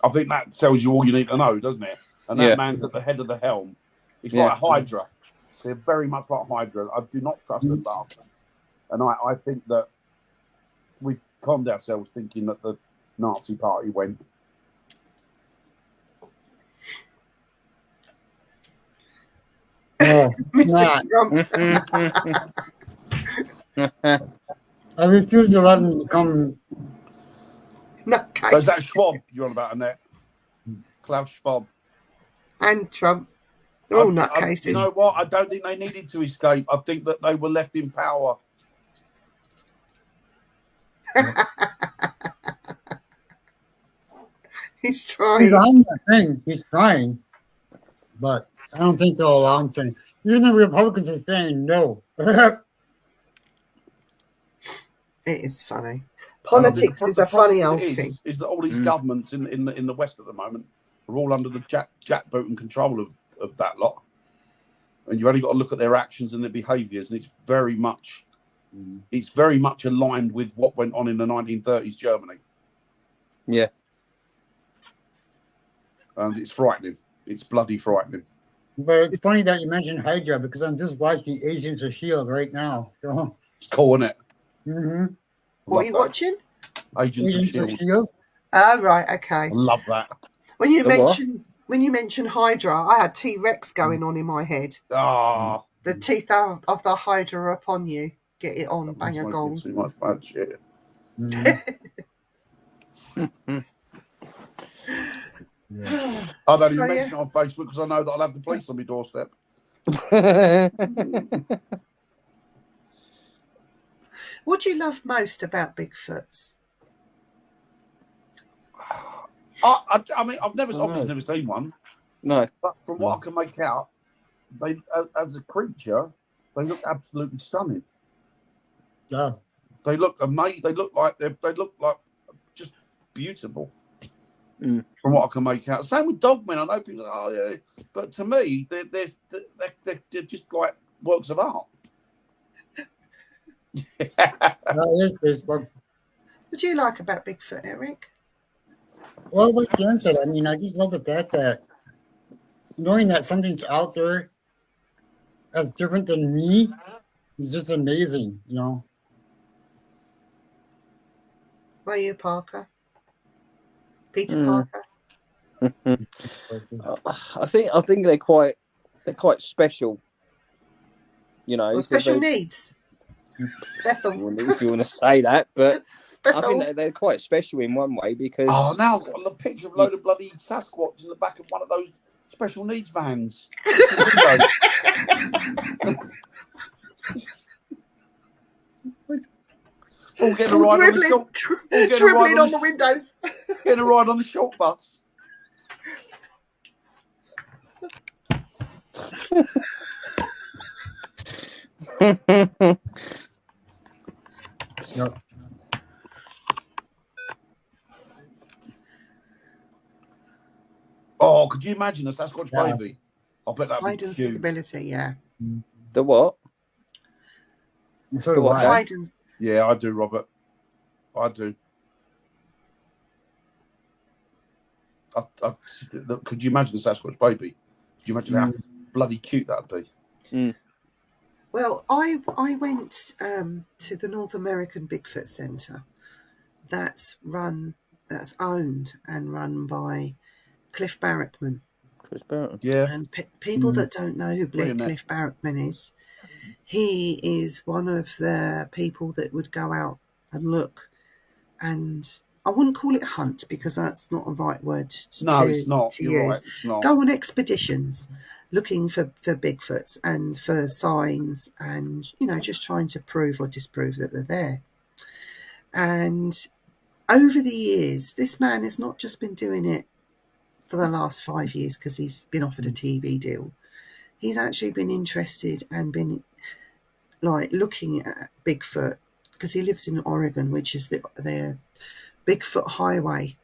I think that tells you all you need to know, doesn't it? And that man's at the head of the helm. He's like Hydra. They're very much like Hydra. I do not trust the bastards. And I think that we've calmed ourselves thinking that the Nazi Party went. Oh, Mr. Trump. Trump. I refuse to let him become. Nutcase. So is that Schwab you're on about, Annette? Klaus Schwab. And Trump. They're all nutcases. You know what? I don't think they needed to escape. I think that they were left in power. He's trying. He's on that thing. He's trying. But I don't think they'll allow him to. Even the Republicans are saying no. It is funny. Politics is a funny old thing. Is that all these governments in the West at the moment are all under the jackboot and control of that lot, and you only got to look at their actions and their behaviours, and it's very much aligned with what went on in the 1930s Germany. Yeah, and it's frightening. It's bloody frightening. But it's funny that you mentioned Hydra because I'm just watching Agents of S.H.I.E.L.D. right now. So. It's cool, isn't it? Mm-hmm. What are you watching? Agents of S.H.I.E.L.D. Oh, right, okay. I love that. When you mention Hydra, I had T-Rex going on in my head. Ah, the teeth of the Hydra are upon you. Get it on, bang a gong. Too much bad shit. Yeah. I don't even mention it on Facebook because I know that I'll have the police on my doorstep. What do you love most about Bigfoots? I mean, I've obviously never seen one. No, but from what I can make out, they, as a creature, they look absolutely stunning. Yeah, they look amazing. They look like just beautiful. From what I can make out. Same with dogmen. I know people. Oh yeah, but to me, they're just like works of art. that is Facebook. What do you like about Bigfoot, Eric? Well, like Jen said, I mean, I just love the fact that knowing that something's out there that's different than me is just amazing, you know. Were you, Parker? Peter Parker? I think they're quite special. You know, special needs. Bethel. If you want to say that, but I think they're quite special in one way because. Oh, now I've got a picture of a load of bloody Sasquatch in the back of one of those special needs vans. All getting a ride on the short. Dribbling on the windows. Getting a ride on the short bus. Yep. Oh, could you imagine a Sasquatch Yeah. baby? I bet that'd Hide be and seek cute. ability, yeah. The what? So do What, I. Dad? Hide and Yeah, I do, Robert. I do. Could you imagine a Sasquatch baby? Could you imagine how bloody cute that'd be? well, I went to the North American Bigfoot Centre. That's owned and run by Cliff Barrickman. Chris Barrington. Yeah. And people that don't know who Brilliant. Cliff Barrickman is, he is one of the people that would go out and look, and I wouldn't call it hunt because that's not a right word No, it's not. to You're use. right. It's not. Go on expeditions looking for Bigfoots and for signs and, just trying to prove or disprove that they're there. And over the years, this man has not just been doing it for the last 5 years because he's been offered a TV deal. He's actually been interested and been looking at Bigfoot because he lives in Oregon, which is the Bigfoot Highway.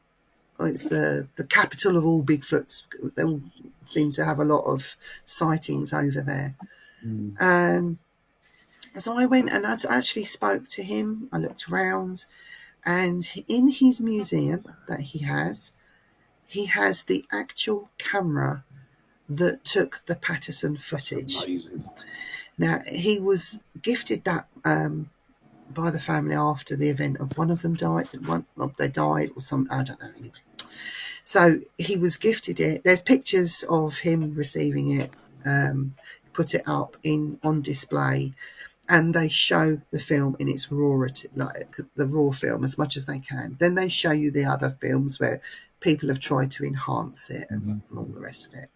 It's the capital of all Bigfoots. They all seem to have a lot of sightings over there. So I went and I actually spoke to him. I looked around, and in his museum that he has the actual camera that took the Patterson footage. Amazing. Now, he was gifted that by the family after the event of one of them died. They died or something, I don't know. Anyway. So he was gifted it. There's pictures of him receiving it, put it up on display, and they show the film in its rawity, like the raw film as much as they can. Then they show you the other films where people have tried to enhance it and all the rest of it.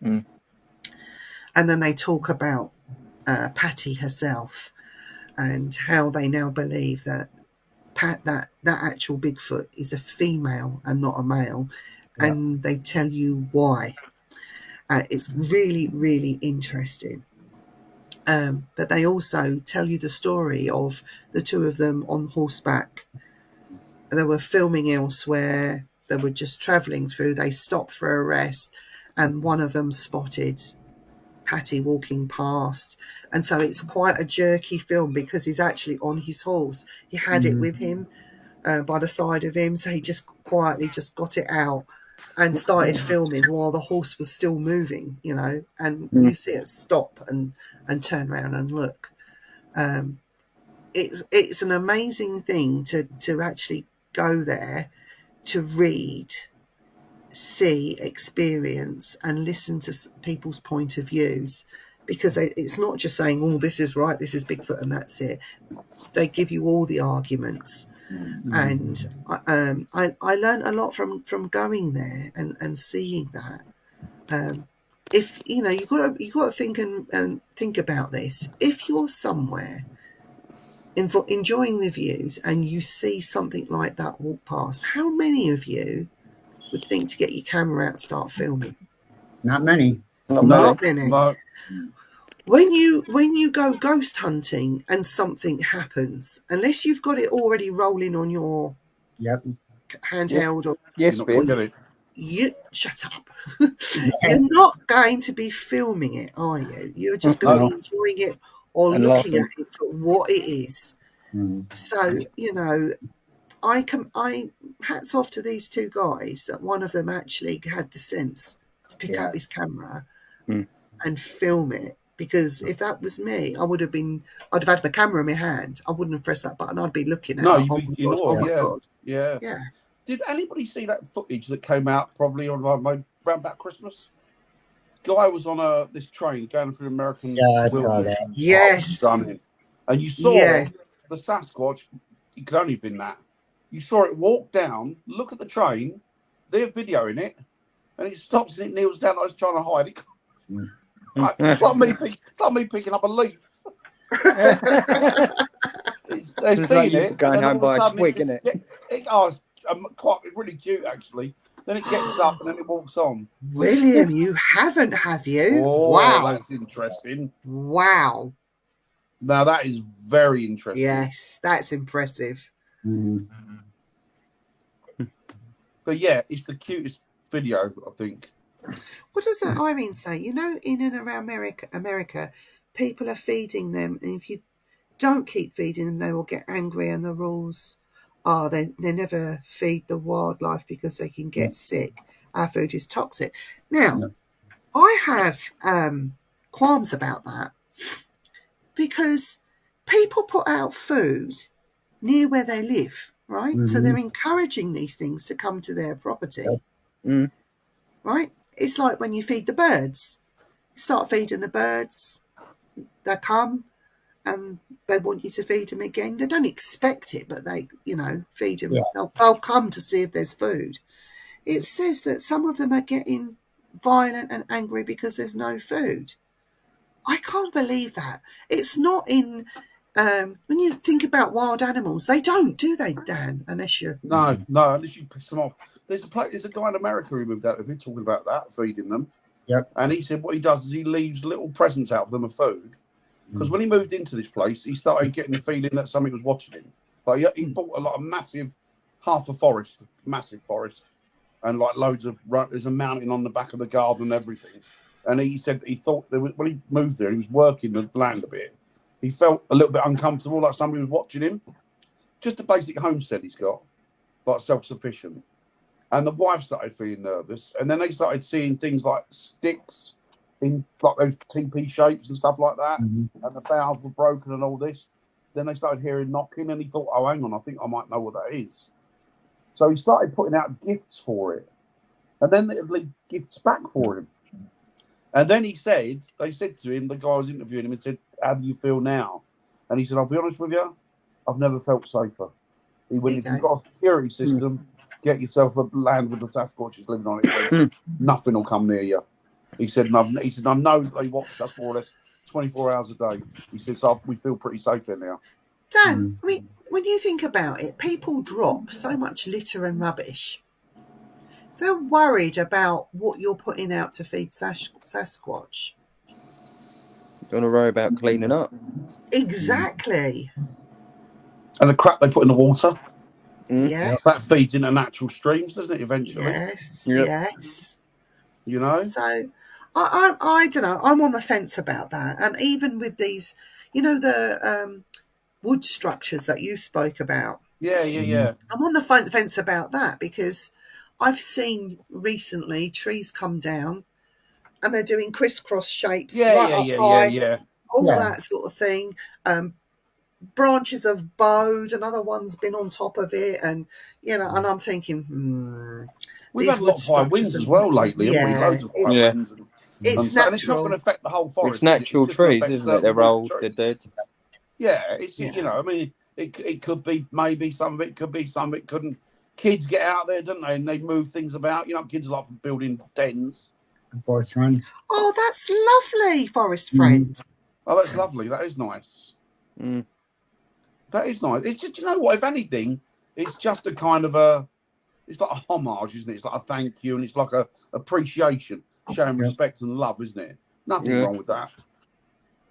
And then they talk about Patty herself and how they now believe that that actual Bigfoot is a female and not a male, and they tell you why. It's really, really interesting. But they also tell you the story of the two of them on horseback. They were filming elsewhere. They were just travelling through. They stopped for a rest, and one of them spotted Patty walking past. And so it's quite a jerky film because he's actually on his horse. He had it with him by the side of him. So he just quietly just got it out and started filming while the horse was still moving, and you see it stop and turn around and look. It's an amazing thing to actually go there, to read, see, experience, and listen to people's point of views, because it's not just saying, oh, this is right, this is Bigfoot, and that's it. They give you all the arguments. And I learned a lot from going there and seeing that. If you got to think and think about this. If you're somewhere enjoying the views and you see something like that walk past, how many of you would think to get your camera out and start filming? Not many. Not many. No. When you go ghost hunting and something happens, unless you've got it already rolling on your handheld or Yes, You're not gonna Bill. get it. you shut up. You're not going to be filming it, are you? You're just going to be enjoying it or And looking laughing. at it for what it is. So, I hats off to these two guys that one of them actually had the sense to pick up his camera and film it. Because if that was me, I'd have had my camera in my hand. I wouldn't have pressed that button. I'd be looking at it. Oh my God. Yeah. Did anybody see that footage that came out probably on around about Christmas? Guy was on this train going through American. Yeah, I saw wilderness. that. Yes. Stunning. And you saw the Sasquatch. It could only have been that. You saw it walk down, look at the train. They're videoing it, and it stops and it kneels down like it's trying to hide. It's like me picking up a leaf. They're It's like seeing you it, going and then home all of by a a sudden twig, it innit? just, it's quite really cute actually. Then it gets up and then it walks on. William, you haven't, have you? Oh, Wow. that's interesting. Wow. Now that is very interesting. Yes, that's impressive. But yeah, it's the cutest video, I think. What does that Irene say? You know, in and around America, people are feeding them, and if you don't keep feeding them, they will get angry, and the rules are they never feed the wildlife because they can get sick. Our food is toxic. Now, I have qualms about that because people put out food near where they live, right? So they're encouraging these things to come to their property, right? It's like when you feed the birds. You start feeding the birds, they come and they want you to feed them again. They don't expect it, but they, feed them. Yeah. They'll come to see if there's food. It says that some of them are getting violent and angry because there's no food. I can't believe that. It's not in... when you think about wild animals, they don't, do they, Dan? Unless you... No, unless you piss them off. There's a guy in America who moved out of it talking about that, feeding them. Yep. And he said what he does is he leaves little presents out for them of food. Because when he moved into this place, he started getting the feeling that somebody was watching him. Like he bought a lot of half a forest, massive forest, and like loads of, there's a mountain on the back of the garden and everything. And he said he thought when he moved there, he was working the land a bit. He felt a little bit uncomfortable, like somebody was watching him. Just a basic homestead he's got, like self-sufficient. And the wife started feeling nervous. And then they started seeing things like sticks in like those TP shapes and stuff like that. And the boughs were broken and all this. Then they started hearing knocking and he thought, oh, hang on, I think I might know what that is. So he started putting out gifts for it. And then they'd leave gifts back for him. And then they said to him, the guy was interviewing him and said, how do you feel now? And he said, I'll be honest with you, I've never felt safer. He went, if you've got a security system, get yourself a land with the Sasquatches living on it. Nothing will come near you. He said, I know they watch us more or less 24 hours a day. He said, so we feel pretty safe there now. Dan, I mean, when you think about it, people drop so much litter and rubbish. They're worried about what you're putting out to feed Sasquatch. Don't worry about cleaning up. Exactly. And the crap they put in the water. Yes. That feeds into natural streams, doesn't it, eventually? Yes. Yep. Yes. You know? So, I don't know. I'm on the fence about that. And even with these, the wood structures that you spoke about. Yeah. I'm on the fence about that because I've seen recently trees come down and they're doing crisscross shapes. Yeah. All that sort of thing. Branches have bowed, another one's been on top of it, and and I'm thinking, we've had a lot of high winds as well lately, haven't we? Loads of high winds. It's natural. And it's not going to affect the whole forest. It's natural trees, isn't it? They're old, they're dead. Yeah, it's I mean, it could be maybe some of it could be some of it couldn't. Kids get out there, don't they? And they move things about. Kids like building dens. Forest friend. Oh, that's lovely, forest friend. Oh, that's lovely. That is nice. That is nice. It's just, what? If anything, it's just a kind of it's like a homage, isn't it? It's like a thank you, and it's like a appreciation, showing respect and love, isn't it? Nothing wrong with that.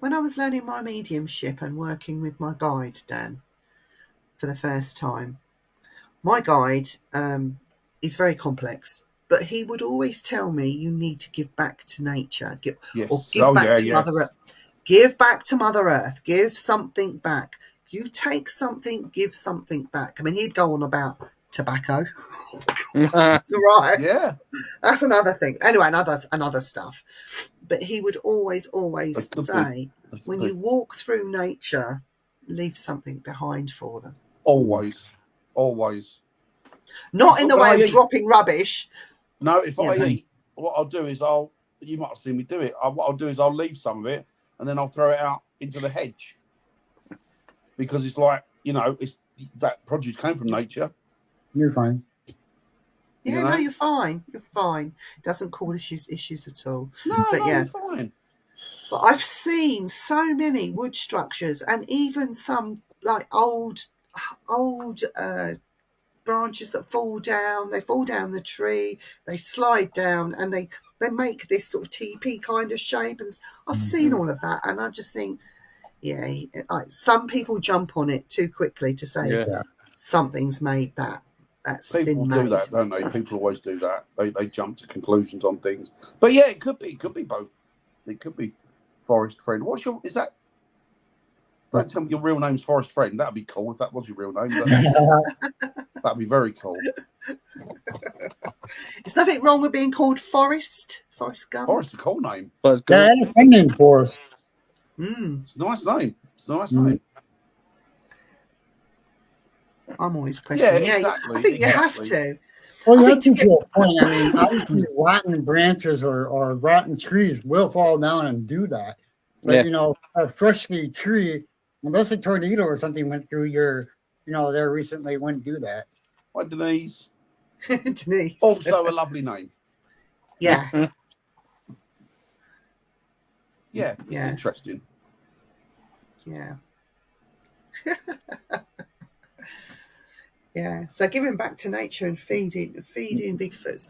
When I was learning my mediumship and working with my guide, Dan, for the first time, my guide is very complex, but he would always tell me you need to give back to nature, give back to Mother Earth. Give back to Mother Earth. Give something back. You take something, give something back. I mean, he'd go on about tobacco. Right. Yeah. That's another thing. Anyway, another stuff. But he would always say, when you walk through nature, leave something behind for them. Always. Not in the way of dropping rubbish. No, if I eat, what I'll do is you might have seen me do it. What I'll do is I'll leave some of it and then I'll throw it out into the hedge. Because it's like, it's that produce came from nature. You're fine. Yeah, You no, know? you're fine. You're fine. Doesn't cause issues at all. No, But no, yeah. it's fine. But I've seen so many wood structures, and even some like old branches that fall down. They fall down the tree, they slide down, and they make this sort of teepee kind of shape. And I've seen all of that, and I just think, yeah, some people jump on it too quickly to say Yeah. something's made that. That's People been do made. that, don't they? People always do that. They jump to conclusions on things. But yeah, it could be both. It could be Forest Friend. Is that? Don't tell me your real name's Forest Friend. That'd be cool if that was your real name. That'd be very cool. There's nothing wrong with being called Forrest Gump. Forrest's a cool name. But it's Yeah, good. that's a fun name for us. It's a nice name. It's a nice name. I'm always questioning. Yeah, Yeah, exactly, I think you have exactly. to. Well, I you think have to to get a point. I mean, obviously, rotten branches or rotten trees will fall down and do that. But Yeah. you know, a freshly tree, unless a tornado or something went through your, there recently, wouldn't do that. Hi, Denise. Denise. Also a lovely name. Yeah. Yeah, it's Yeah. interesting. Yeah. Yeah. So giving back to nature and feeding Bigfoots.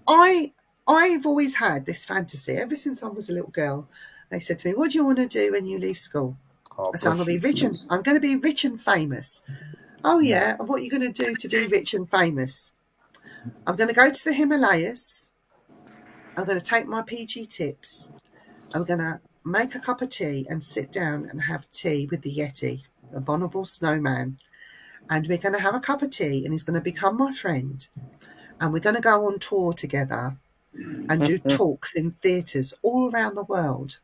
I've always had this fantasy ever since I was a little girl. They said to me, "What do you want to do when you leave school?" Oh, I said, "I'm going to be rich and I'm going to be rich and famous." Oh yeah. And what are you going to do to be rich and famous? I'm going to go to the Himalayas. I'm going to take my PG tips. I'm going to make a cup of tea and sit down and have tea with the Yeti, the abominable snowman. And we're going to have a cup of tea and he's going to become my friend. And we're going to go on tour together and do talks in theatres all around the world.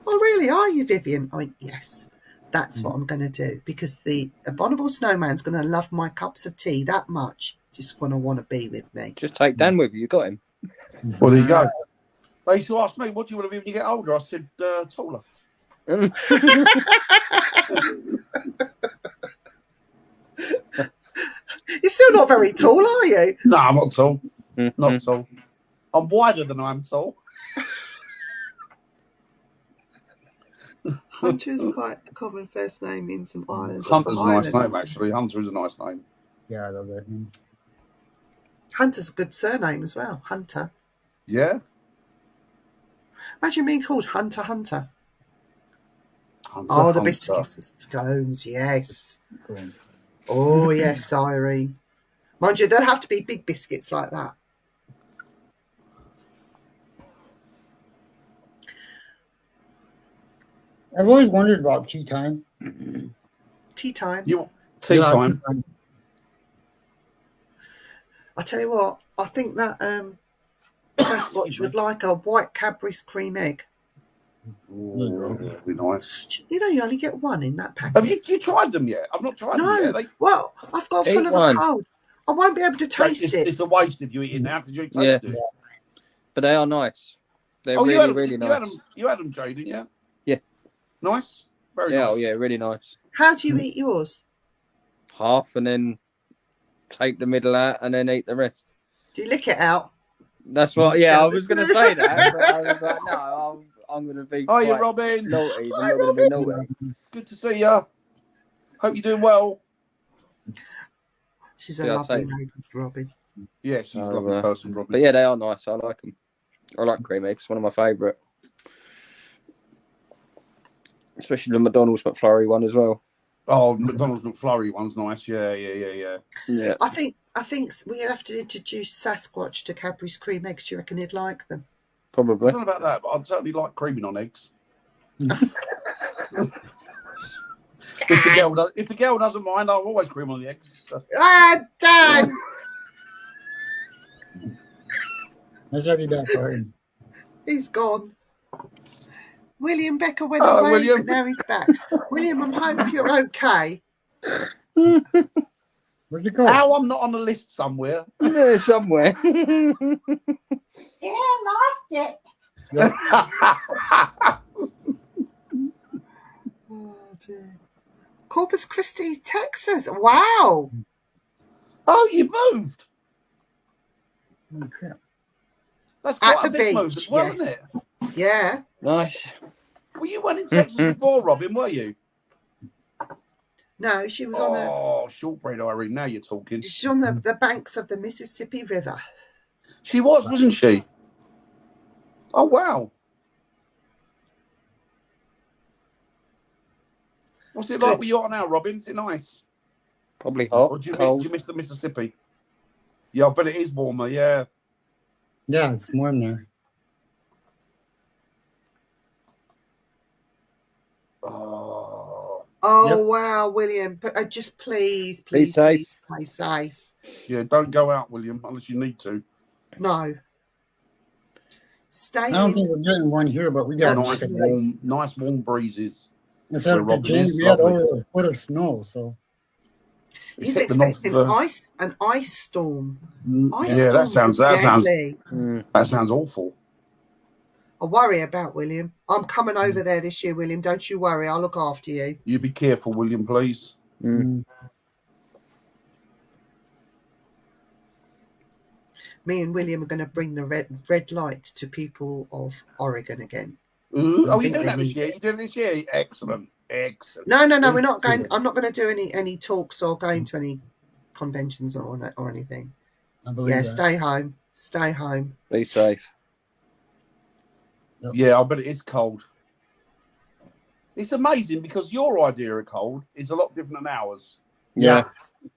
Oh, really? Are you, Vivian? I went, yes, that's what I'm going to do, because the abominable snowman's going to love my cups of tea that much. Just going to want to be with me. Just take Dan with you. You got him. Well, there you go. They used to ask me, "What do you want to be when you get older?" I said, "Taller." You're still not very tall, are you? No, I'm not tall. Not tall. I'm wider than I'm tall. Hunter is quite a common first name in some islands. Hunter's a nice Islands. name, actually. Hunter is a nice name. Yeah, I love that. Hunter's a good surname as well. Hunter. Yeah. Imagine being called Hunter Hunter. Hunter, Oh, the Hunter. biscuits and scones, yes. Cool. Oh, yes, Irene. Mind you, they'll have to be big biscuits like that. I've always wondered about tea time. Tea time. Tea Yeah, time. I tell you what, I think that Sasquatch would like a white Cadbury's cream egg. Ooh, that'd be nice. You know, you only get one in that packet. Have you tried them yet? I've not tried them No. yet. Well, I've got Eat full of one. a cold. I won't be able to taste it. It's a waste if you eat it now because you taste Yeah. it. But they are nice. They're Oh, really, really you nice. had them. You had them, Jaden, yeah. Yeah. Nice. Very Yeah, nice. oh yeah, really nice. How do you eat yours? Half and then take the middle out and then eat the rest. Do you lick it out? That's what. Yeah, I was going to say that, but I was like, no, I'm going to be. Hi, you quite Robin. naughty. Hi, I'm not going to be naughty. Good to see you. Hope you're doing well. She's a Yeah, I'll lovely take- lady, Robin. Yeah, she's a Oh, lovely person, Robin. But yeah, they are nice. I like them. I like cream eggs. One of my favourite. Especially the McDonald's McFlurry one as well. Oh, McDonald's McFlurry one's nice. Yeah, yeah, yeah, yeah. Yeah. I think we have to introduce Sasquatch to Cadbury's cream eggs. Do you reckon he'd like them? I Probably. don't know about that, but I'd certainly like creaming on eggs. If the girl doesn't mind, I'll always cream on the eggs. So. Ah, Dan! That's what he does for him. He's gone. William Becker went Hello, away, William. but now he's back. William, I hope you're okay. Where'd you go? How I'm not on the list somewhere. Yeah, somewhere. Yeah, lost it. Oh, dear. Corpus Christi, Texas. Wow. Oh, you moved. Holy crap. That's At quite a the big move beach, as well, yes. isn't it? Yeah. Nice. Well, you went in Texas before, Robin, were you? No, she was on Oh, shortbread Irene, now you're talking. she's on the banks of the Mississippi River. She was, wasn't she? Oh, wow. What's it like Good. where you are now, Robin? Is it nice? Probably Or hot, do you cold. miss the Mississippi? Yeah, I bet it is warmer, yeah. Yeah, it's warm there. Oh, Oh Yep. wow, William! But please, Be please, safe. please stay safe. yeah, don't go out, William, unless you need to. No, stay I don't in. think we're getting one here, but we got No, like I said, Nice warm breezes. instead where of Robin Virginia, is, we had lovely. over a foot of snow. So It's He's hit the north expecting of the- an ice storm. Ice Yeah, that storms sounds are that sounds deadly. that sounds awful. I worry about William. I'm coming over there this year, William. Don't you worry. I'll look after you. You be careful, William, please. Mm. Me and William are going to bring the red light to people of Oregon again. Ooh, oh, think you're doing they that this need year? it. You're doing it this year? Excellent. Excellent. No, we're not going. Excellent. I'm not going to do any talks or going to any conventions or anything. I believe Yeah, that. stay home. Stay home. Be safe. Yeah, I bet it is cold. It's amazing because your idea of cold is a lot different than ours. Yeah.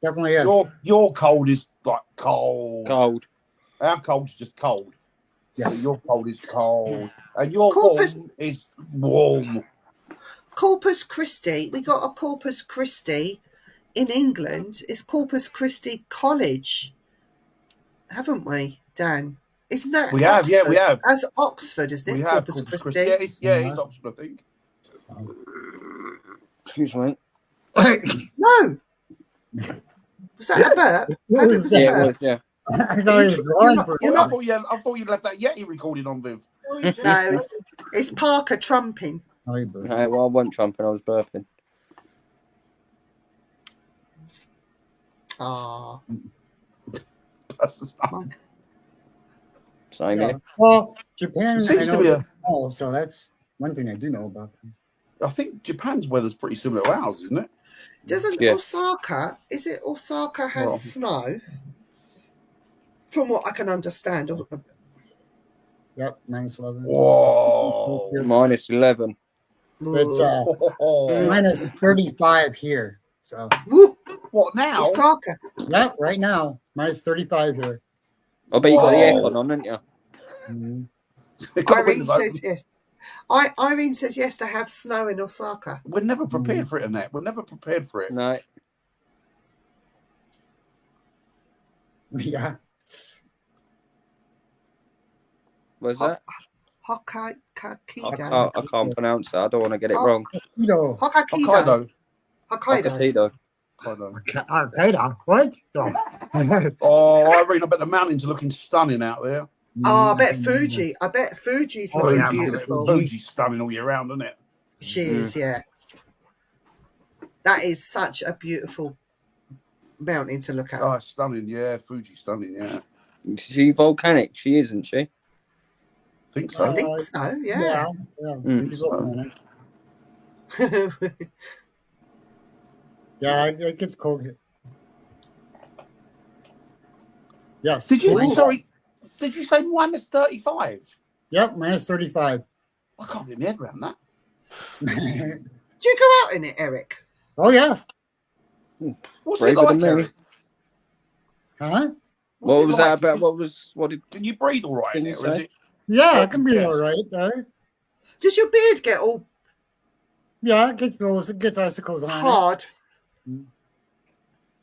Definitely is. Your cold is like cold. Cold. Our cold's just cold. Yeah. So your cold is cold. And your Corpus- warm is warm. Corpus Christi. We got a Corpus Christi in England. It's Corpus Christi College, haven't we, Dan? Isn't that We have, yeah, we have. That's Oxford, isn't it? We have Corpus Christi. Christi. Yeah, it's Oxford, I think. Excuse me. No. Was that a burp? What was Was it a Yeah, that? it burp? was, yeah. I thought he was drawing for You're I not- thought you'd left that Yeti recording on, Viv. No, it's Parker trumping. Oh, you bird. No, well, I wasn't trumping, I was burping. Ah, That's the stuff. Same Yeah. here. Well, Japan, I Seems to be know. Oh, so that's one thing I do know about them. I think Japan's weather's pretty similar to ours, isn't it? doesn't Yeah. Osaka? Is it Osaka has Well- snow? From what I can understand, Yep, -11. Whoa. Minus 11. It's Oh. minus 35 here. So, Woo, What now? Osaka. yep, right now, minus 35 here. I bet you got the Whoa. aircon on, didn't you? Mhm. It got Irene windows open. says yes. Irene says yes. They have snow in Osaka. We're never prepared for it, Annette. We're never prepared for it. No. Yeah. Where's that? Hokkaido. I can't pronounce that. I don't want to get it Oh. wrong. Hokkaido. Hokkaido. Hokkaido. Hokkaido. Hokkaido. Hokkaido. What? No. Oh, Irene, I bet the mountains are looking stunning out there. Oh, I bet Fuji. I bet Fuji's Oh, looking yeah. beautiful. Fuji's stunning all year round, isn't it? She is, yeah. That is such a beautiful mountain to look at. Oh, it's stunning. Yeah, Fuji's stunning. Yeah, She volcanic. She isn't she? think so. I think so, yeah. Yeah. Mm. Yeah, it gets cold here. Yes. Did you? Ooh. Sorry, did you say minus 35? Yep, minus 35. I can't get my head around that. Do you go out in it, Eric? Oh, yeah. What's Braver it like, than me. Eric? Huh? What it was like? that about? What did Can you breathe all right in Didn't it, or is say. it? Yeah, it can be Yeah. all right there. Does your beard get all Yeah, it gets icicles on it. hard?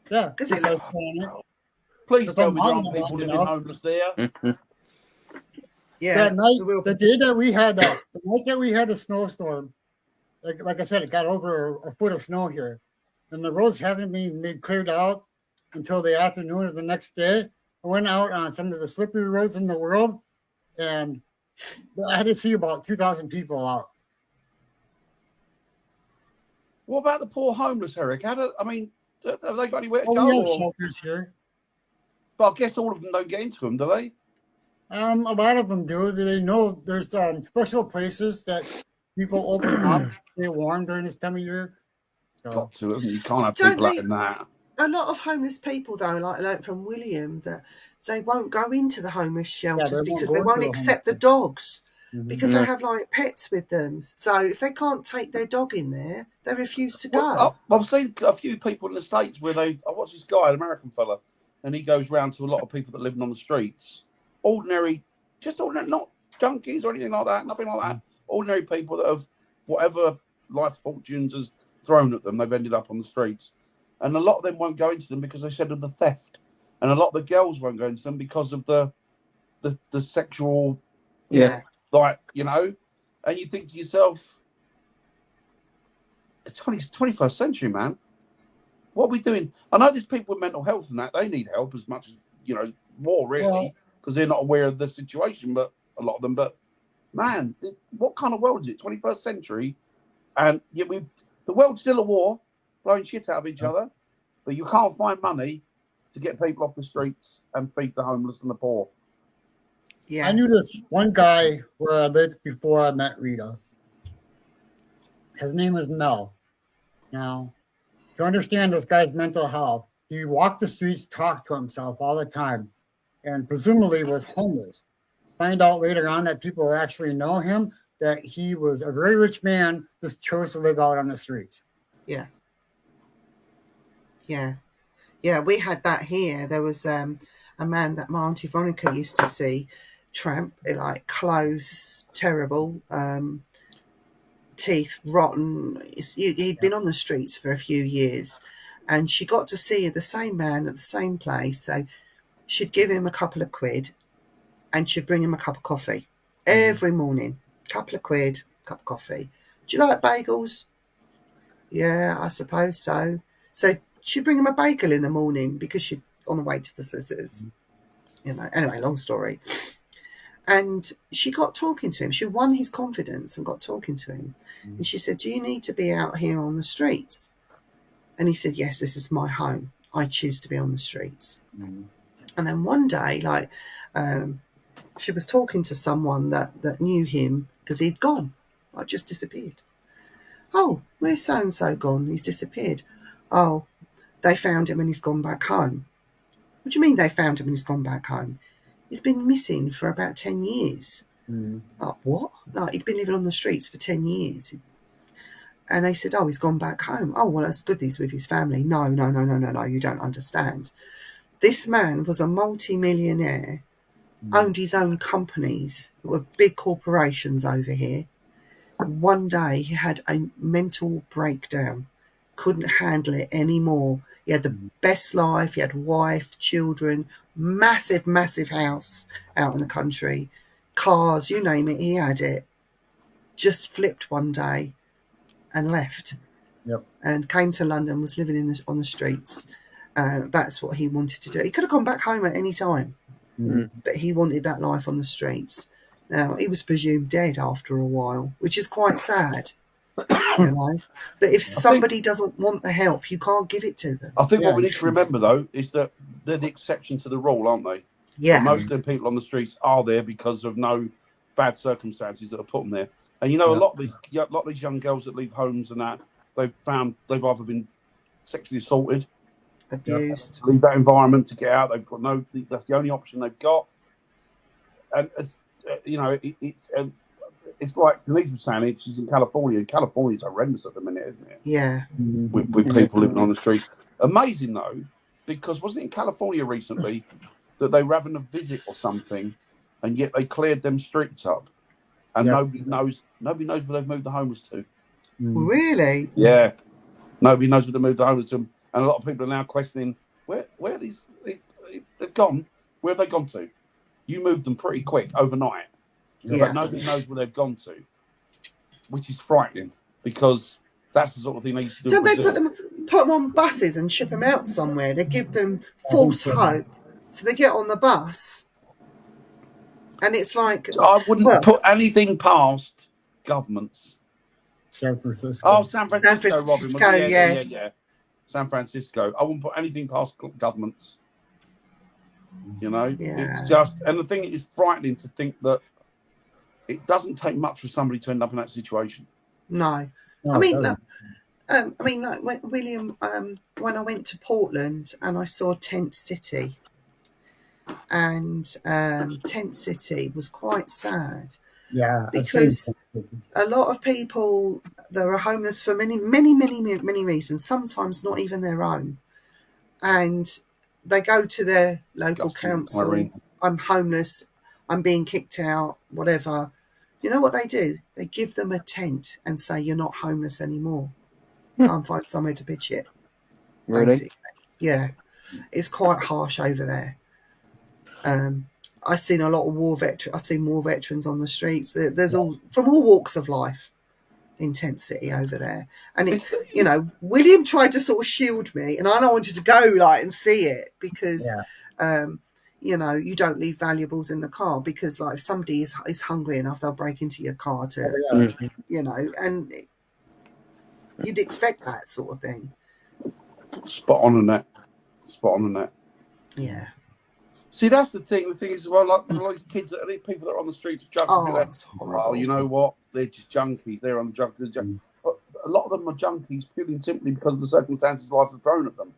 Yeah, Does gets it look- icicles on it. Please If tell I'm me there on aren't it people long living enough. homeless there. Yeah. That night, there will the be. day that we had the night that we had a snowstorm, like I said, it got over a foot of snow here, and the roads haven't been made cleared out until the afternoon of the next day. I went out on some of the slippery roads in the world, and I had to see about 2,000 people out. What about the poor homeless, Eric? Have they got anywhere to Oh, go? we have Or- shelters here. But I guess all of them don't get into them, do they? A lot of them do. They know there's special places that people open up, stay warm during this time of year. So, Got to. You can't have Don't people out they- in that. A lot of homeless people, though, like I learned from William, that they won't go into the homeless shelters won't because go they into won't the accept the homeless dogs mhm. because Yeah. they have like pets with them. So if they can't take their dog in there, they refuse to go. Well, I've seen a few people in the States where I watch this guy, an American fella, and he goes round to a lot of people that living on the streets. Ordinary, not junkies or anything like that, nothing like that. Ordinary people that have whatever life fortunes has thrown at them, they've ended up on the streets. And a lot of them won't go into them because they said of the theft. And a lot of the girls won't go into them because of the sexual, Yeah. like, you know, and you think to yourself, it's 21st century, man. What are we doing? I know there's people with mental health and that, they need help as much as, you know, more really, because they're not aware of the situation, but a lot of them, but man, what kind of world is it? 21st century, and yet the world's still at war, blowing shit out of each other, but you can't find money to get people off the streets and feed the homeless and the poor. Yeah. I knew this one guy where I lived before I met Rita. His name was Mel. Now, to understand this guy's mental health, he walked the streets, talked to himself all the time, and presumably was homeless. Find out later on that people actually know him, that he was a very rich man, just chose to live out on the streets. Yeah. Yeah, we had that here. There was a man that my Auntie Veronica used to see, tramp, like clothes, terrible, teeth rotten. He'd been on the streets for a few years, and she got to see the same man at the same place. So she'd give him a couple of quid, and she'd bring him a cup of coffee every morning. Couple of quid, cup of coffee. Do you like bagels? Yeah, I suppose so. So she'd bring him a bagel in the morning because she'd on the way to the solicitors. You know, anyway, long story. And she got talking to him. She won his confidence and got talking to him. And she said, "Do you need to be out here on the streets?" And he said, "Yes, this is my home. I choose to be on the streets." And then one day, like, she was talking to someone that knew him because he'd gone, like just disappeared. "Oh, where's so-and-so gone? He's disappeared." "Oh, they found him and he's gone back home." "What do you mean they found him and he's gone back home?" "He's been missing for about 10 years. Like, what? Like, he'd been living on the streets for 10 years. And they said, "Oh, he's gone back home." "Oh, well, that's good he's with his family." No, you don't understand. This man was a multi-millionaire, owned his own companies, were big corporations over here. One day he had a mental breakdown, couldn't handle it anymore. He had the best life, he had wife, children, massive house out in the country, cars, you name it, he had it. Just flipped one day and left. And came to London, was living on the streets. That's what he wanted to do. He could have gone back home at any time, but he wanted that life on the streets. Now, he was presumed dead after a while, which is quite sad, you know. But if somebody doesn't want the help, you can't give it to them. I think what we need to remember, though, is that they're the exception to the rule, aren't they? Yeah. So most of the people on the streets are there because of no bad circumstances that have put them there. And, you know, a lot of these young girls that leave homes and that, they've either been sexually assaulted, abused, leave that environment to get out. They've got that's the only option they've got. And you know, it's like Denise was saying, she's in California. California's horrendous at the minute, isn't it? Yeah. With people living on the street. Amazing though, because wasn't it in California recently that they were having a visit or something, and yet they cleared them streets up, and nobody knows where they've moved the homeless to. Really? Yeah, nobody knows where they moved the homeless to, and a lot of people are now questioning where are these they've gone. Where have they gone to? You moved them pretty quick overnight, but nobody knows where they've gone to, which is frightening because that's the sort of thing they used to do. Don't they put them on buses and ship them out somewhere? They give them false hope, so they get on the bus, and it's like I wouldn't put anything past governments. San Francisco. Oh, San Francisco, Robin. Yes. Yeah. San Francisco. I wouldn't put anything past governments. You know, Yeah. it's just, and the thing is frightening to think that it doesn't take much for somebody to end up in that situation. No. No, I mean, it doesn't. like when William, when I went to Portland and I saw Tent City, and Tent City was quite sad Yeah, because a lot of people that are homeless for many reasons, sometimes not even their own, and they go to their local Justin, council. Irene. I'm homeless. I'm being kicked out. Whatever. You know what they do? They give them a tent and say, "You're not homeless anymore. Can't find somewhere to pitch it." Really? Basically. Yeah, it's quite harsh over there. I've seen a lot of I've seen war veterans on the streets. There's all from all walks of life in Tent City over there. And it, you know, William tried to sort of shield me, and I wanted to go like and see it because, you know, you don't leave valuables in the car because like if somebody is hungry enough, they'll break into your car to, you know, and you'd expect that sort of thing. Spot on that. Spot on that. Yeah. See, that's the thing. The thing is, well, like kids, these people that are on the streets of junkies. It's horrible. Oh, you know what? They're just junkies. They're on the junkies. But a lot of them are junkies purely and simply because of the circumstances life has thrown at them.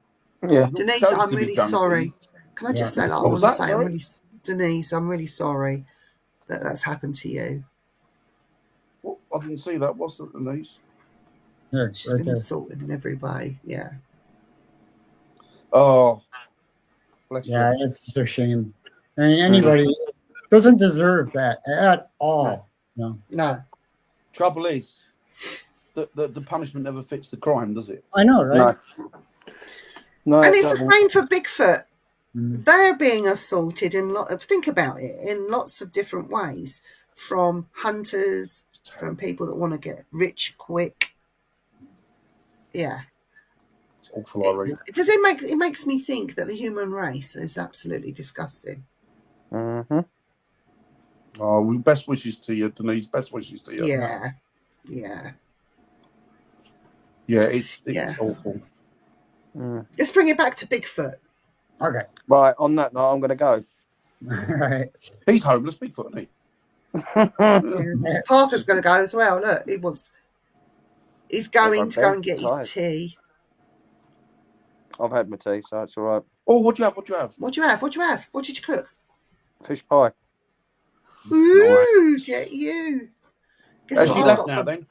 Yeah. Denise, Chose I'm to be really junkies. sorry. Can I just say, like, I What was want to that, say, sorry? Denise, I'm really sorry that that's happened to you. What? I didn't see that. What's the news? Here, She's right been there. assaulted in every way. Yeah. Oh, bless Yeah, you. it's a shame. I mean, anybody doesn't deserve that at all. No. Trouble is, the punishment never fits the crime, does it? I know, right? No, And it it's the doesn't. same for Bigfoot. Mm. They're being assaulted think about it, in lots of different ways, from hunters, from people that want to get rich quick. Yeah. It's awful, Irene. It makes me think that the human race is absolutely disgusting. Mm-hmm. Oh, best wishes to you, Denise. Best wishes to you. Yeah. Yeah, it's Yeah. awful. Let's bring it back to Bigfoot. Okay. Right, on that note, I'm going to go. All right. He's homeless, Bigfoot, isn't he? Yeah. Parker's going to go as well. Look, he's going to go and get his Tired. tea. I've had my tea, so it's all right. Oh, what'd you have? What'd you have? What do you have? What did you cook? Fish pie. Ooh, get you. Guess Has what she I've left got now for- then?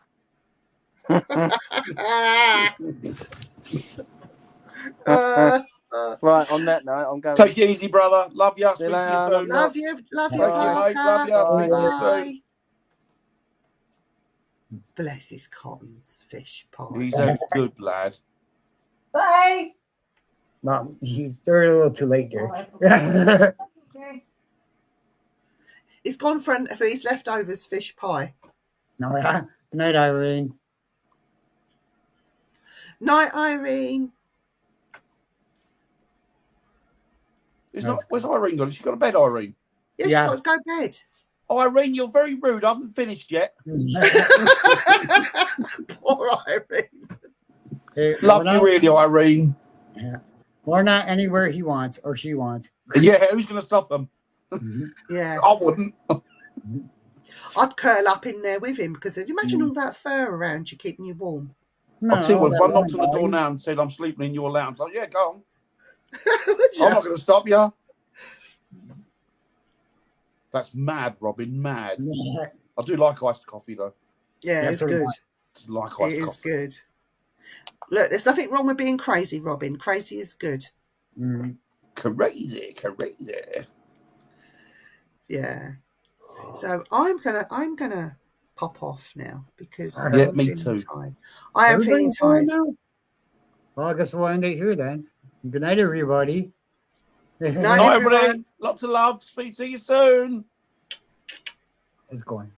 Right, on that note, I'm going. Take it easy, brother. Love you. See you Speak to you later. soon. Love you, Thank you, mate. Love you. Bye. Speak to you Bye. soon. Bless his cottons, fish pie. He's a good lad. Bye. Well, he's a little too late there. Okay. He's gone for his leftovers fish pie. No, yeah. Good night, Irene. Night, Irene. Where's Irene gone? Has she got a bed, Irene? Yes, Yeah. you've got to go to bed. Oh, Irene, you're very rude. I haven't finished yet. Poor Irene. Hey, Love we're you, not- really, Irene. Yeah. We're not anywhere he wants or she wants. Yeah, who's going to stop them? Yeah. I wouldn't. I'd curl up in there with him because imagine all that fur around you keeping you warm. No, I'll tell you what, if that I knocked on the won't door bother now and said I'm sleeping in your lounge, like, yeah, go on. Would you? I'm not going to stop you. That's mad, Robin, mad. you. I do like iced coffee, though. Yeah, Yes, it's sir. good. Just like It iced is coffee. good. Look, there's nothing wrong with being crazy, Robin. Crazy is good. Mm. Crazy. Yeah. So I'm gonna pop off now because Yeah, I'm me feeling too. tired. I am feeling Everybody's going tired. now? Well, I guess we'll end it here then. Good night, everybody. Night, Night, everybody. everyone. Lots of love. Speak to you soon. It's going.